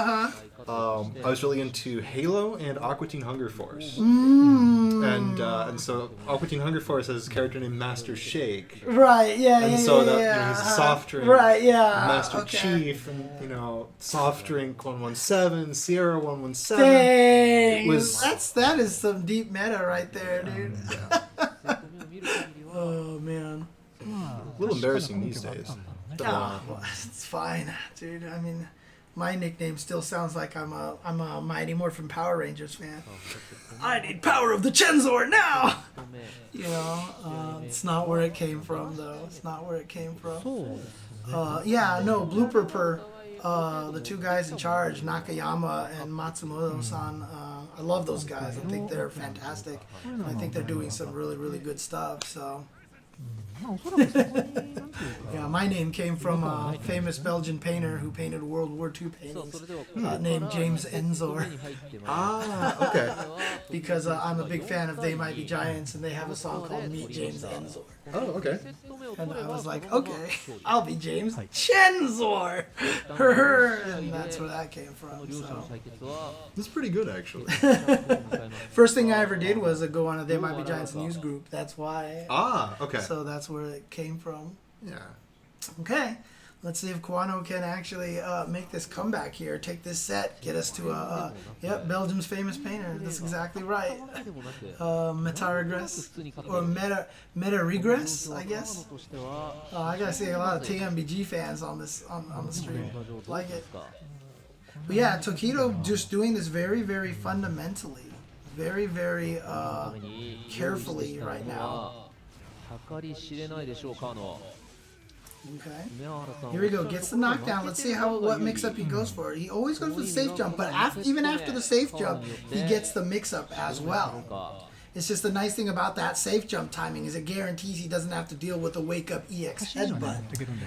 I was really into Halo and Aqua Teen Hunger Force, and so Aqua Teen Hunger Force has this character named Master Shake. Right. Yeah. And so that he's a soft drink. Right. Yeah. Master Chief, and soft drink 117, Sierra 117. Dang. That is some deep meta right there, dude. Oh man. A little embarrassing these days. It's fine, dude. I mean, my nickname still sounds like I'm a Mighty Morphin Power Rangers fan. I need power of the Chenzor now. It's not where it came from, though. It's not where it came from. Blooper per the two guys in charge, Nakayama and Matsumoto-san. I love those guys. I think they're fantastic. I think they're doing some really good stuff. So. Yeah, my name came from a famous Belgian painter who painted World War II paintings named James Ensor. Ah, okay. Because I'm a big fan of They Might Be Giants, and they have a song called Meet James Ensor. Oh, okay. And I was like, okay, I'll be James Chenzor. And that's where that came from. So. That's pretty good, actually. First thing I ever did was go on a They Might Be Giants news group. That's why. Ah, okay. So that's where it came from. Yeah. Okay. Let's see if Kawano can actually make this comeback here, take this set, get us to yep, Belgium's famous painter. That's exactly right. Meta Regress, or Meta Regress, I guess. I gotta see a lot of TMBG fans on this on the stream. Like it. But yeah, Tokido just doing this very, very fundamentally, very, very carefully right now. Okay. Here we go. Gets the knockdown. Let's see what mix-up he goes for. He always goes for the safe jump, but even after the safe jump, he gets the mix-up as well. It's just the nice thing about that safe jump timing is it guarantees he doesn't have to deal with a wake-up EX headbutt.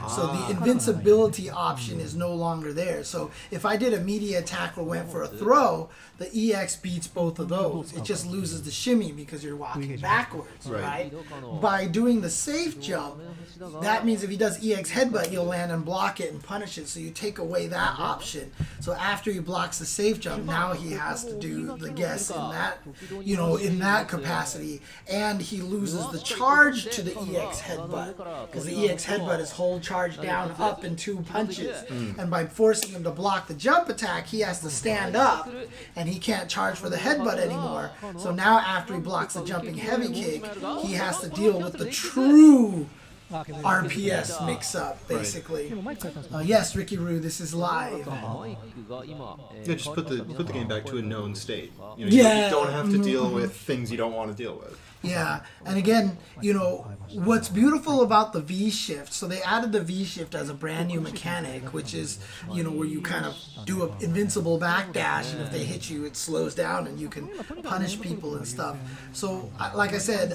So the invincibility option is no longer there. So if I did a media attack or went for a throw, the EX beats both of those. It just loses the shimmy because you're walking backwards, right? By doing the safe jump, that means if he does EX headbutt, he'll land and block it and punish it. So you take away that option. So after he blocks the safe jump, now he has to do the guess in that, in that capacity, and he loses the charge to the EX headbutt because the EX headbutt is hold charge down up in 2 punches, and by forcing him to block the jump attack, he has to stand up, and he can't charge for the headbutt anymore. So now after he blocks the jumping heavy kick, he has to deal with the true RPS mix-up, basically. Yes, Ricky Roo, this is live. Yeah, just put the game back to a known state. You don't have to deal with things you don't want to deal with. Yeah, and again, what's beautiful about the V-shift, so they added the V-shift as a brand new mechanic, which is, where you kind of do an invincible backdash, and if they hit you, it slows down, and you can punish people and stuff. So, like I said,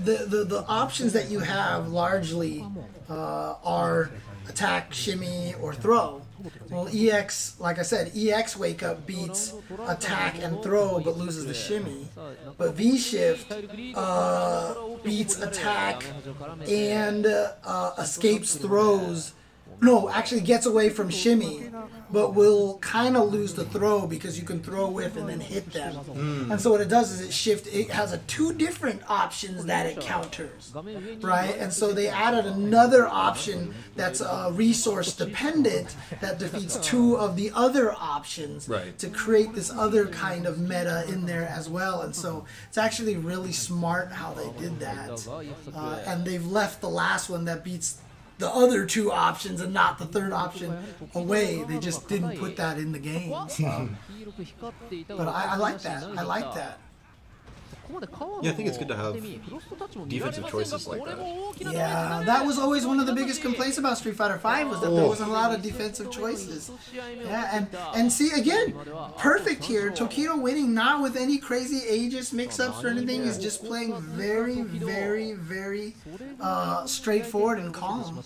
the options that you have largely are attack, shimmy, or throw. Well, EX, like I said, EX wake up beats attack and throw but loses the shimmy. But V-shift beats attack and escapes throws. No, actually gets away from shimmy, but will kind of lose the throw because you can throw whiff and then hit them. And so what it does is it has 2 different options that it counters, right? And so they added another option that's resource dependent that defeats 2 of the other options to create this other kind of meta in there as well. And so it's actually really smart how they did that. And they've left the last one that beats the other 2 options and not the 3rd option away. They just didn't put that in the game. So. But I like that. I like that. Yeah, I think it's good to have defensive choices like that. Yeah, that was always one of the biggest complaints about Street Fighter V was that there wasn't a lot of defensive choices. Yeah, and see, again, perfect here. Tokido winning not with any crazy aegis mix-ups or anything. He's just playing very, very, very straightforward and calm.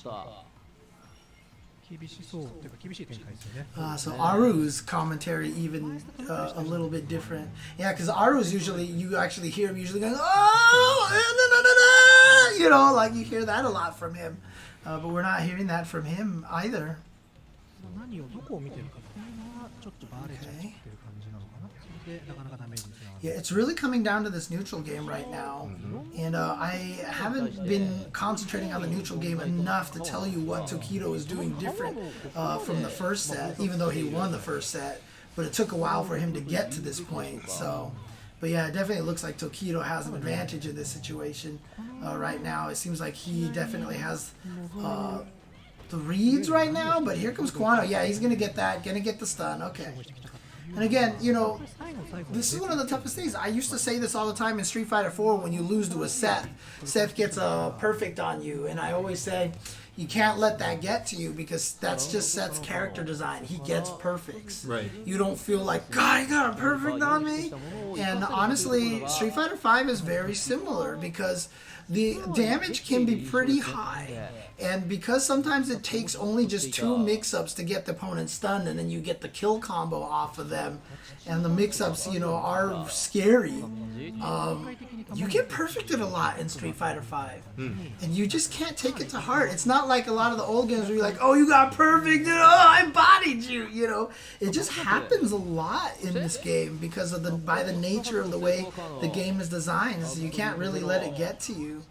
So Aru's commentary even a little bit different. Yeah, because Aru's usually, you actually hear him usually going, oh, like you hear that a lot from him. But we're not hearing that from him either. Okay. Yeah, it's really coming down to this neutral game right now, and I haven't been concentrating on the neutral game enough to tell you what Tokido is doing different from the first set, even though he won the first set, but it took a while for him to get to this point, so... But yeah, it definitely looks like Tokido has an advantage in this situation right now. It seems like he definitely has the reads right now, but here comes Kawano. Yeah, he's going to get that, going to get the stun, okay. And again, this is one of the toughest things. I used to say this all the time in Street Fighter 4 when you lose to a Seth. Seth gets a perfect on you, and I always say, You can't let that get to you because that's just Seth's character design. He gets perfects. Right. You don't feel like, God, he got a perfect on me. And honestly, Street Fighter V is very similar because the damage can be pretty high. And because sometimes it takes only just 2 mix-ups to get the opponent stunned, and then you get the kill combo off of them, and the mix-ups, you know, are scary. You get perfected a lot in Street Fighter V, and you just can't take it to heart. It's not like a lot of the old games where you're like, oh, you got perfected, oh, I bodied you, you know. It just happens a lot in this game because of by the nature of the way the game is designed. So you can't really let it get to you.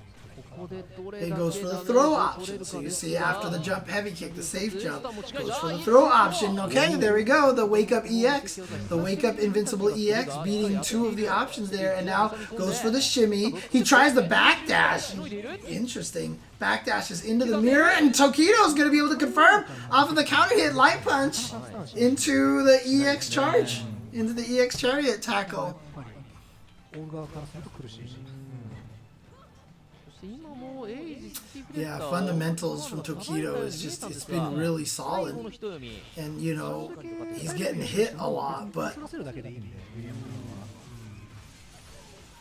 It goes for the throw option. So you see after the jump heavy kick, the safe jump, goes for the throw option. Okay, there we go. The wake up EX, the wake up invincible EX, beating 2 of the options there, and now goes for the shimmy. He tries the backdash. Interesting. Backdashes into the mirror, and Tokido's going to be able to confirm off of the counter hit light punch into the EX charge, into the EX chariot tackle. Yeah, fundamentals from Tokido is just, it's been really solid. And, you know, he's getting hit a lot, but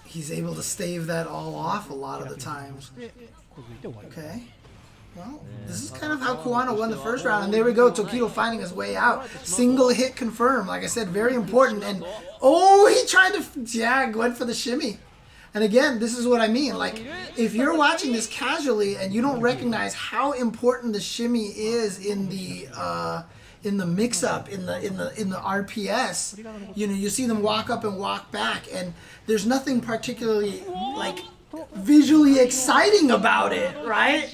he's able to stave that all off a lot of the times. Okay. Well, this is kind of how Kawano won the first round, and there we go, Tokido finding his way out. Single hit confirmed, like I said, very important. And, oh, he tried to, yeah, went for the shimmy. And again, this is what I mean. Like, if you're watching this casually and you don't recognize how important the shimmy is in the mix-up, in the RPS, you know, you see them walk up and walk back, and there's nothing particularly like visually exciting about it, right?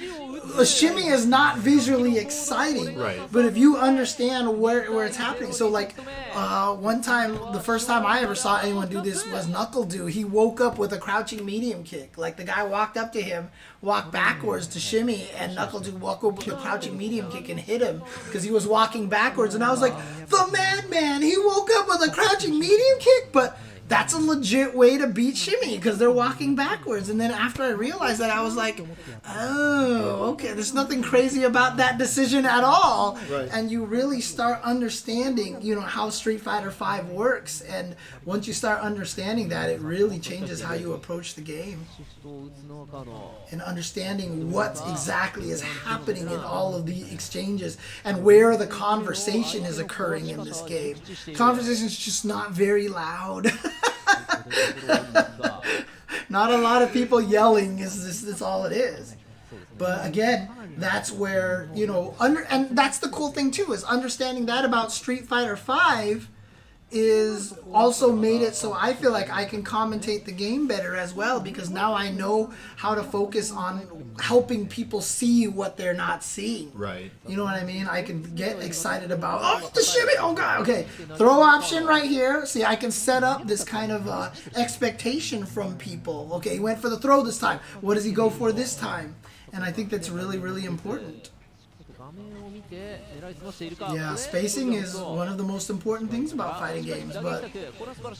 A shimmy is not visually exciting, right? But if you understand where it's happening, so like one time, the first time I ever saw anyone do this was Knuckle Do. He woke up with a crouching medium kick. Like the guy walked up to him, walked backwards to shimmy, and Knuckle Do walked up with a crouching medium kick and hit him because he was walking backwards. And I was like, the madman! He woke up with a crouching medium kick, but that's a legit way to beat shimmy because they're walking backwards. And then after I realized that, I was like, oh, okay, there's nothing crazy about that decision at all. Right. And you really start understanding, you know, how Street Fighter V works. And once you start understanding that, it really changes how you approach the game. And understanding what exactly is happening in all of the exchanges and where the conversation is occurring in this game. Conversation is just not very loud. Not a lot of people yelling is all it is. But again, that's where, you know, and that's the cool thing too, is understanding that about Street Fighter V is also made it so I feel like I can commentate the game better as well, because now I know how to focus on helping people see what they're not seeing. Right. You know what I mean? I can get excited about, oh, the shimmy, oh god, okay. Throw option right here. See, I can set up this kind of expectation from people. Okay, he went for the throw this time. What does he go for this time? And I think that's really, really important. Yeah, spacing is one of the most important things about fighting games, but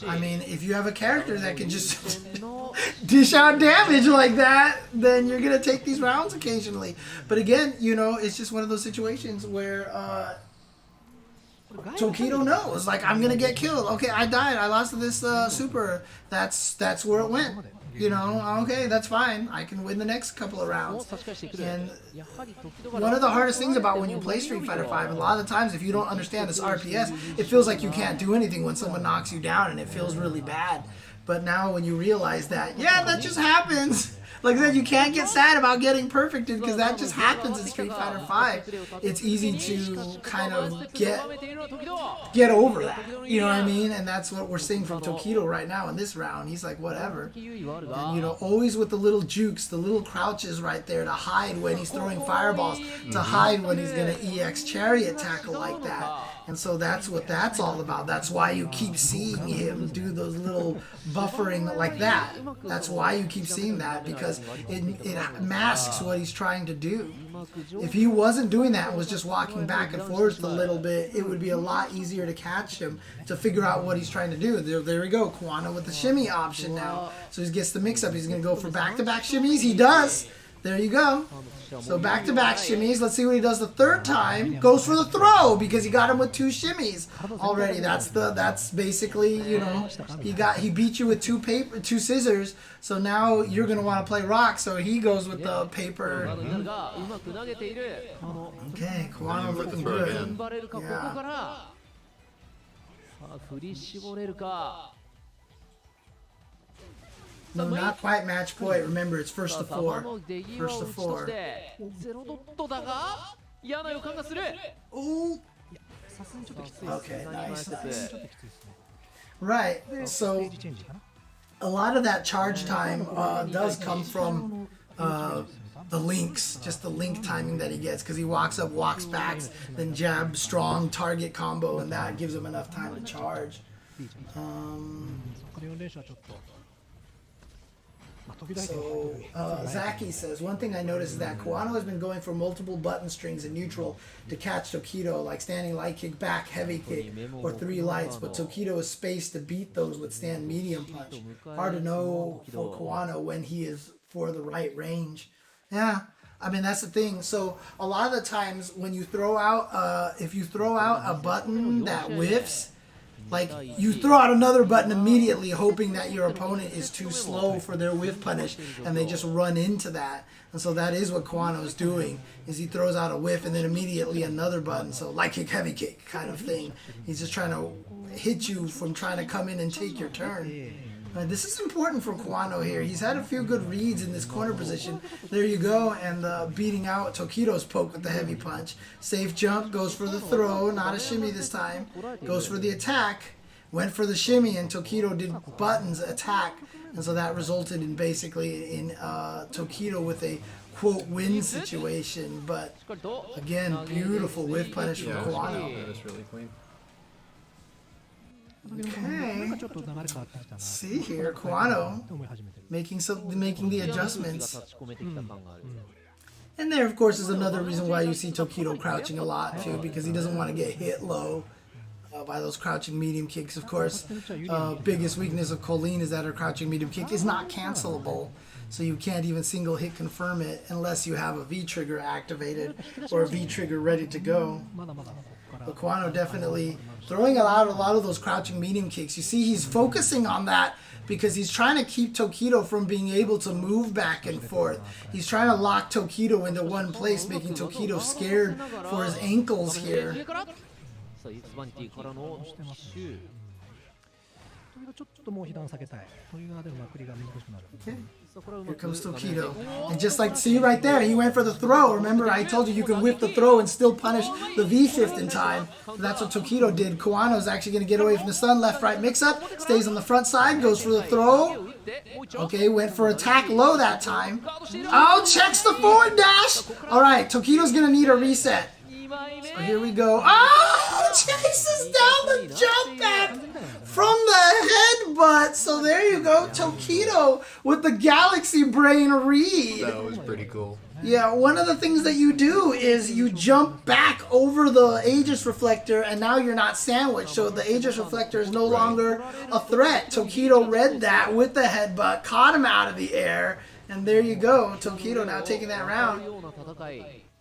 I mean, if you have a character that can just dish out damage like that, then you're gonna take these rounds occasionally. But again, you know, it's just one of those situations where Tokido knows, like, I'm gonna get killed. Okay, I died. I lost to this super. That's where it went. You know, okay, that's fine. I can win the next couple of rounds. And one of the hardest things about when you play Street Fighter V, a lot of the times if you don't understand this RPS, it feels like you can't do anything when someone knocks you down, and it feels really bad. But now when you realize that, yeah, that just happens. Like I said, you can't get sad about getting perfected because that just happens in Street Fighter V. It's easy to kind of get over that. You know what I mean? And that's what we're seeing from Tokido right now in this round. He's like, whatever. And, you know, always with the little jukes, the little crouches right there to hide when he's throwing fireballs, to hide when he's going to EX chariot tackle like that. And so that's what that's all about. That's why you keep seeing him do those little buffering like that. That's why you keep seeing that, because it masks what he's trying to do. If he wasn't doing that and was just walking back and forth a little bit, it would be a lot easier to catch him, to figure out what he's trying to do. There we go, Kawano with the shimmy option now. So he gets the mix-up. He's going to go for back-to-back shimmies. He does. There you go. So back-to-back shimmies. Let's see what he does the third time. Goes for the throw because he got him with 2 shimmies already. That's basically, you know, he beat you with 2 scissors. So now you're gonna want to play rock. So he goes with the paper. Okay, Kawano looking good. Yeah. No, not quite match point. Remember, it's first to 4. First to 4. Ooh. Okay, nice. Right. So a lot of that charge time does come from the links, just the link timing that he gets, because he walks up, walks back, then jab, strong target combo, and that gives him enough time to charge. So, Zaki says, one thing I noticed is that Kawano has been going for multiple button strings in neutral to catch Tokido, like standing light kick, back, heavy kick, or 3 lights, but Tokido is spaced to beat those with stand medium punch. Hard to know for Kawano when he is for the right range. Yeah, I mean, that's the thing. So, a lot of the times when you throw out, if you throw out a button that whiffs, like, you throw out another button immediately hoping that your opponent is too slow for their whiff punish, and they just run into that. And so that is what Kawano's doing, is he throws out a whiff and then immediately another button. So light kick, heavy kick kind of thing. He's just trying to hit you from trying to come in and take your turn. This is important for Kawano here. He's had a few good reads in this corner position. There you go, and beating out Tokido's poke with the heavy punch. Safe jump, goes for the throw, not a shimmy this time. Goes for the attack, went for the shimmy, and Tokido did buttons attack. And so that resulted in basically in Tokido with a quote win situation. But again, beautiful whiff punish from Kawano. That was really clean. Okay. See here, Kawano making the adjustments. And there, of course, is another reason why you see Tokido crouching a lot too, because he doesn't want to get hit low by those crouching medium kicks. Of course, biggest weakness of Colleen is that her crouching medium kick is not cancelable. So you can't even single hit confirm it unless you have a V trigger activated or a V trigger ready to go. But Kawano definitely throwing out a lot of those crouching medium kicks. You see, he's focusing on that because he's trying to keep Tokido from being able to move back and forth. He's trying to lock Tokido into one place, making Tokido scared for his ankles here. Okay. Here comes Tokido. And just like, see right there, he went for the throw. Remember, I told you can whip the throw and still punish the V-shift in time. So that's what Tokido did. Kawano's actually going to get away from the stun. Left-right mix-up. Stays on the front side. Goes for the throw. Okay, went for attack low that time. Oh, checks the forward dash. All right, Tokido's going to need a reset. So here we go. Oh, chases down the jump back from the headbutt. So there you go, Tokido with the Galaxy Brain read. That was pretty cool. Yeah, one of the things that you do is you jump back over the Aegis Reflector, and now you're not sandwiched. So the Aegis Reflector is no longer a threat. Tokido read that with the headbutt, caught him out of the air, and there you go. Tokido now taking that round.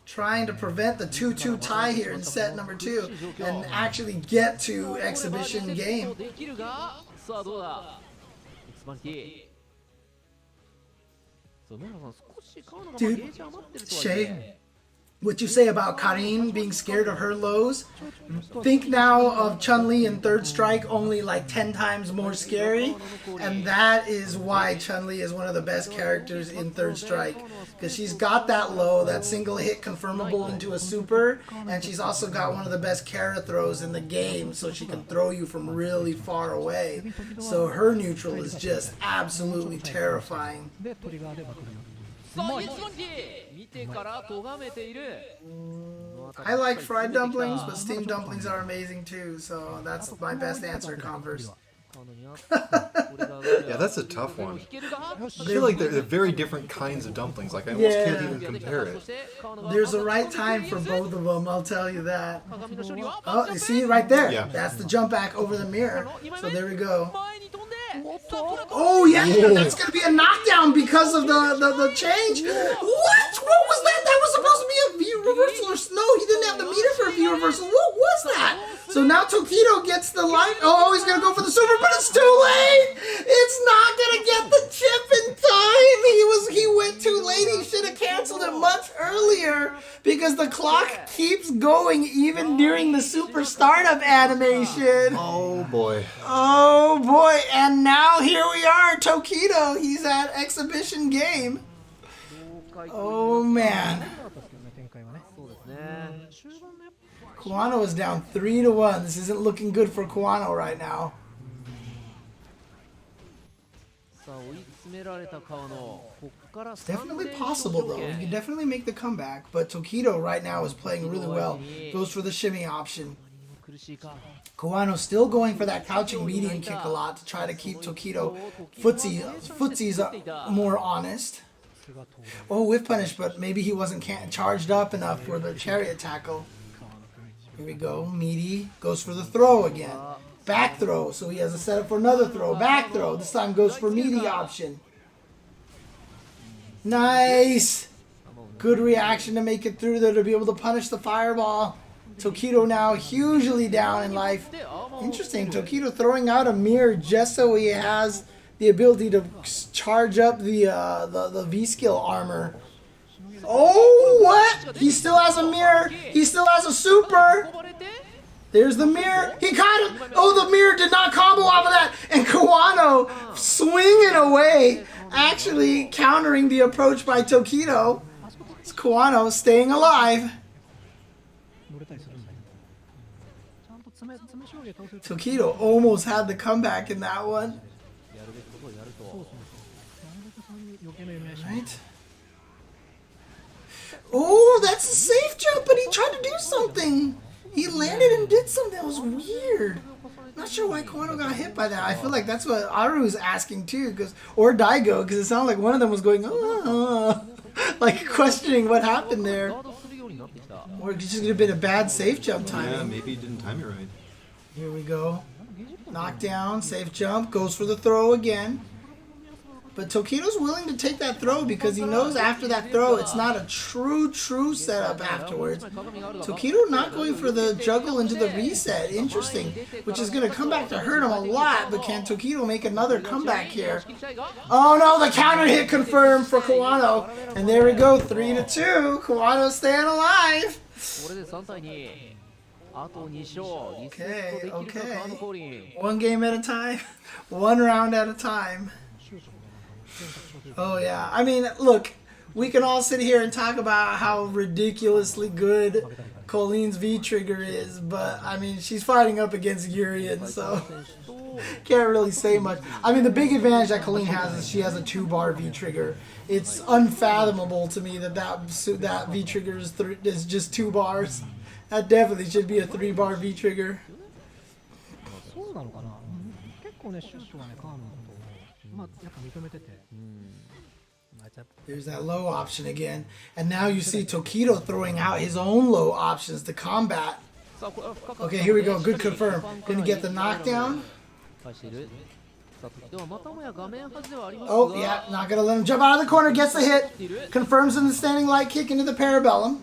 Trying to prevent the 2-2 tie here in set number 2 and actually get to exhibition game. Dude, Shay, what you say about Karin being scared of her lows? Think now of Chun-Li in Third Strike, only like 10 times more scary. And that is why Chun-Li is one of the best characters in Third Strike. Because she's got that low, that single hit confirmable into a super. And she's also got one of the best Kara throws in the game. So she can throw you from really far away. So her neutral is just absolutely terrifying. I like fried dumplings, but steamed dumplings are amazing too, so that's my best answer, Converse. Yeah, that's a tough one. I feel like they're very different kinds of dumplings. Like, I almost can't even compare it. There's a right time for both of them, I'll tell you that. Oh, you see it right there? Yeah. That's the jump back over the mirror. So there we go. Oh yeah, that's gonna be a knockdown because of the change. What? What was that? That was supposed to be a view reversal or no? He didn't have the meter for a view reversal. What was that? So now Tokido gets the line. Oh, he's gonna go for the super, but it's too late. It's not gonna get the chip in time. He went too late. He should have canceled it much earlier because the clock keeps going even during the super startup animation. Oh boy. Oh boy, and now here we are, Tokido. He's at exhibition game. Oh man. Kawano is down 3-1. This isn't looking good for Kawano right now. It's definitely possible though. He can definitely make the comeback, but Tokido right now is playing really well. Goes for the shimmy option. Kawano still going for that couching medium kick a lot to try to keep Tokido footsies more honest. Oh, whiff punish, but maybe he wasn't charged up enough for the chariot tackle. Here we go. Meaty goes for the throw again. Back throw, so he has a setup for another throw. Back throw. This time goes for Meaty option. Nice! Good reaction to make it through there to be able to punish the fireball. Tokido now hugely down in life. Interesting. Tokido throwing out a mirror just so he has the ability to charge up the V-skill armor. Oh, what? He still has a mirror. He still has a super. There's the mirror. He caught him. Oh, the mirror did not combo off of that. And Kawano swinging away, actually countering the approach by Tokido. It's Kawano staying alive. Tokido almost had the comeback in that one. Right. Oh, that's a safe jump, but he tried to do something. He landed and did something that was weird. Not sure why Kawano got hit by that. I feel like that's what Aru was asking too, or Daigo, because it sounded like one of them was going, like questioning what happened there. Or it just could have been a bad safe jump timing. Yeah, maybe he didn't time it right. Here we go. Knockdown, safe jump, goes for the throw again. But Tokido's willing to take that throw because he knows after that throw it's not a true setup afterwards. Tokido not going for the juggle into the reset. Interesting. Which is going to come back to hurt him a lot, but can Tokido make another comeback here? Oh no, the counter hit confirmed for Kawano. And there we go, 3-2. Kawano staying alive. Okay. One game at a time. One round at a time. Oh yeah, I mean, look, we can all sit here and talk about how ridiculously good Colleen's V-trigger is, but I mean, she's fighting up against Urian, so can't really say much. I mean, the big advantage that Colleen has is she has a 2-bar V-trigger. It's unfathomable to me that V-trigger is just 2 bars. That definitely should be a 3-bar V-trigger. There's that low option again. And now you see Tokido throwing out his own low options to combat. Okay, here we go. Good confirm. Gonna get the knockdown. Oh, yeah. Not gonna let him jump out of the corner. Gets the hit. Confirms in the standing light kick into the parabellum.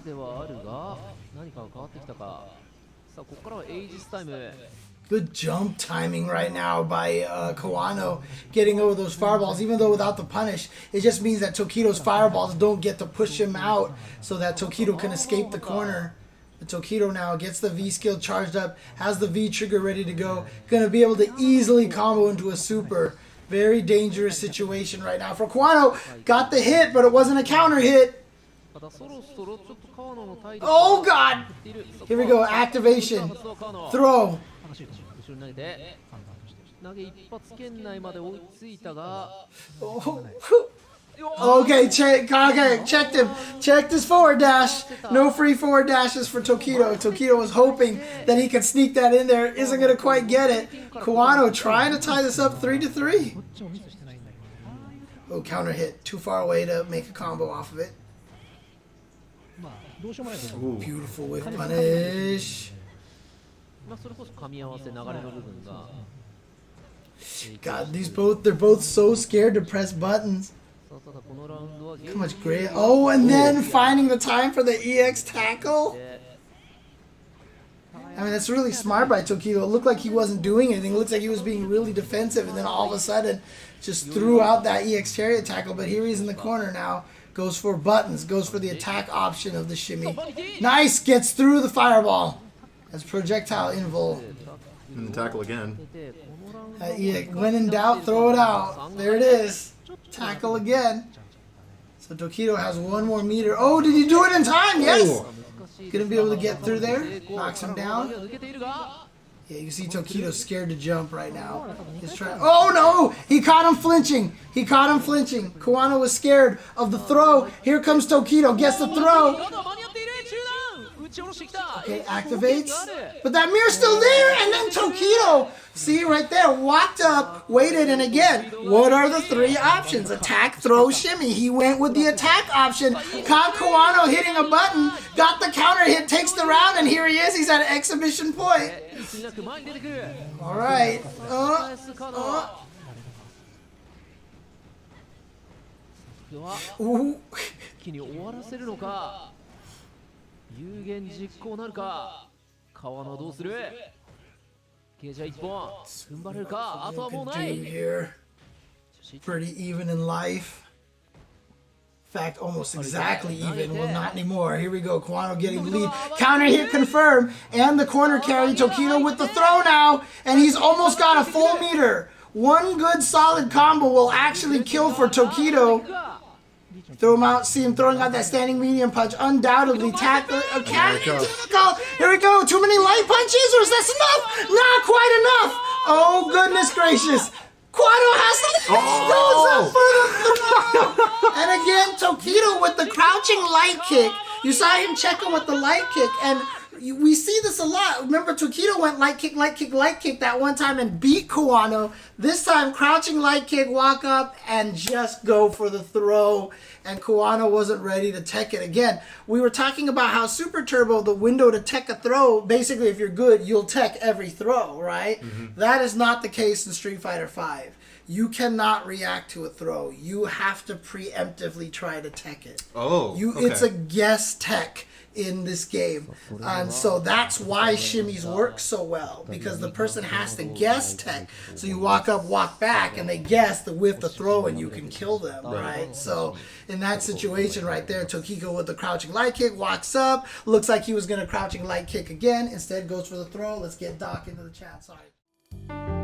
Good jump timing right now by Kawano, getting over those fireballs, even though without the punish. It just means that Tokido's fireballs don't get to push him out so that Tokido can escape the corner. But Tokido now gets the V-skill charged up, has the V-trigger ready to go, going to be able to easily combo into a super. Very dangerous situation right now for Kawano. Got the hit, but it wasn't a counter hit. Oh, God! Here we go, activation. Throw. Okay, checked him. Checked his forward dash. No free forward dashes for Tokido. Tokido was hoping that he could sneak that in there. Isn't going to quite get it. Kawano trying to tie this up 3-3. Oh, counter hit. Too far away to make a combo off of it. Beautiful whiff punish. God, they're both so scared to press buttons. How much great. Oh, and then finding the time for the EX tackle. I mean, that's really smart by Tokido. It looked like he wasn't doing anything. It looks like he was being really defensive, and then all of a sudden just threw out that EX chariot tackle. But here he's in the corner now. Goes for buttons. Goes for the attack option of the shimmy. Nice! Gets through the fireball. That's projectile invul. And the tackle again. When in doubt, throw it out. There it is. Tackle again. So Tokido has one more meter. Oh, did he do it in time? Yes! Gonna be able to get through there. Knocks him down. Yeah, you see Tokido scared to jump right now. He's trying. Oh no! He caught him flinching. He caught him flinching. Kawano was scared of the throw. Here comes Tokido. Gets the throw. Okay, activates. But that mirror's still there. And then Tokido, see right there, walked up, waited, and again, what are the three options? Attack, throw, shimmy. He went with the attack option. Caught Kawano hitting a button. Got the counter hit, takes the round, and here he is. He's at exhibition point. All right. Ooh. 有言実行なるか川野どうするゲージは1本踏ん張れるかあとはもうない Pretty even in life. In fact, almost exactly even. Well, not anymore. Here we go. Kawano getting the lead. Counter hit confirmed. And the corner carry. Tokido with the throw now. And he's almost got a full meter. One good solid combo will actually kill for Tokido. Throw him out. See him throwing out that standing medium punch. Undoubtedly tackle. Here we go. Too many light punches, or is that enough? Not quite enough. Oh goodness gracious. Kawano has to goes up for the throw. And again, Tokido with the crouching light kick. You saw him check him with the light kick, and we see this a lot. Remember, Tokido went light kick, light kick, light kick that one time and beat Kawano. This time, crouching light kick, walk up, and just go for the throw. And Kawano wasn't ready to tech it again. We were talking about how Super Turbo, the window to tech a throw, basically if you're good, you'll tech every throw, right? Mm-hmm. That is not the case in Street Fighter V. You cannot react to a throw. You have to preemptively try to tech it. Oh, okay. It's a guess tech in this game. And so that's why shimmies work so well, because the person has to guess tech. So you walk up, walk back, and they guess the whiff the throw, and you can kill them, right? So in that situation right there, Tokido with the crouching light kick walks up, looks like he was going to crouching light kick again, instead goes for the throw. Let's get Doc into the chat. Sorry.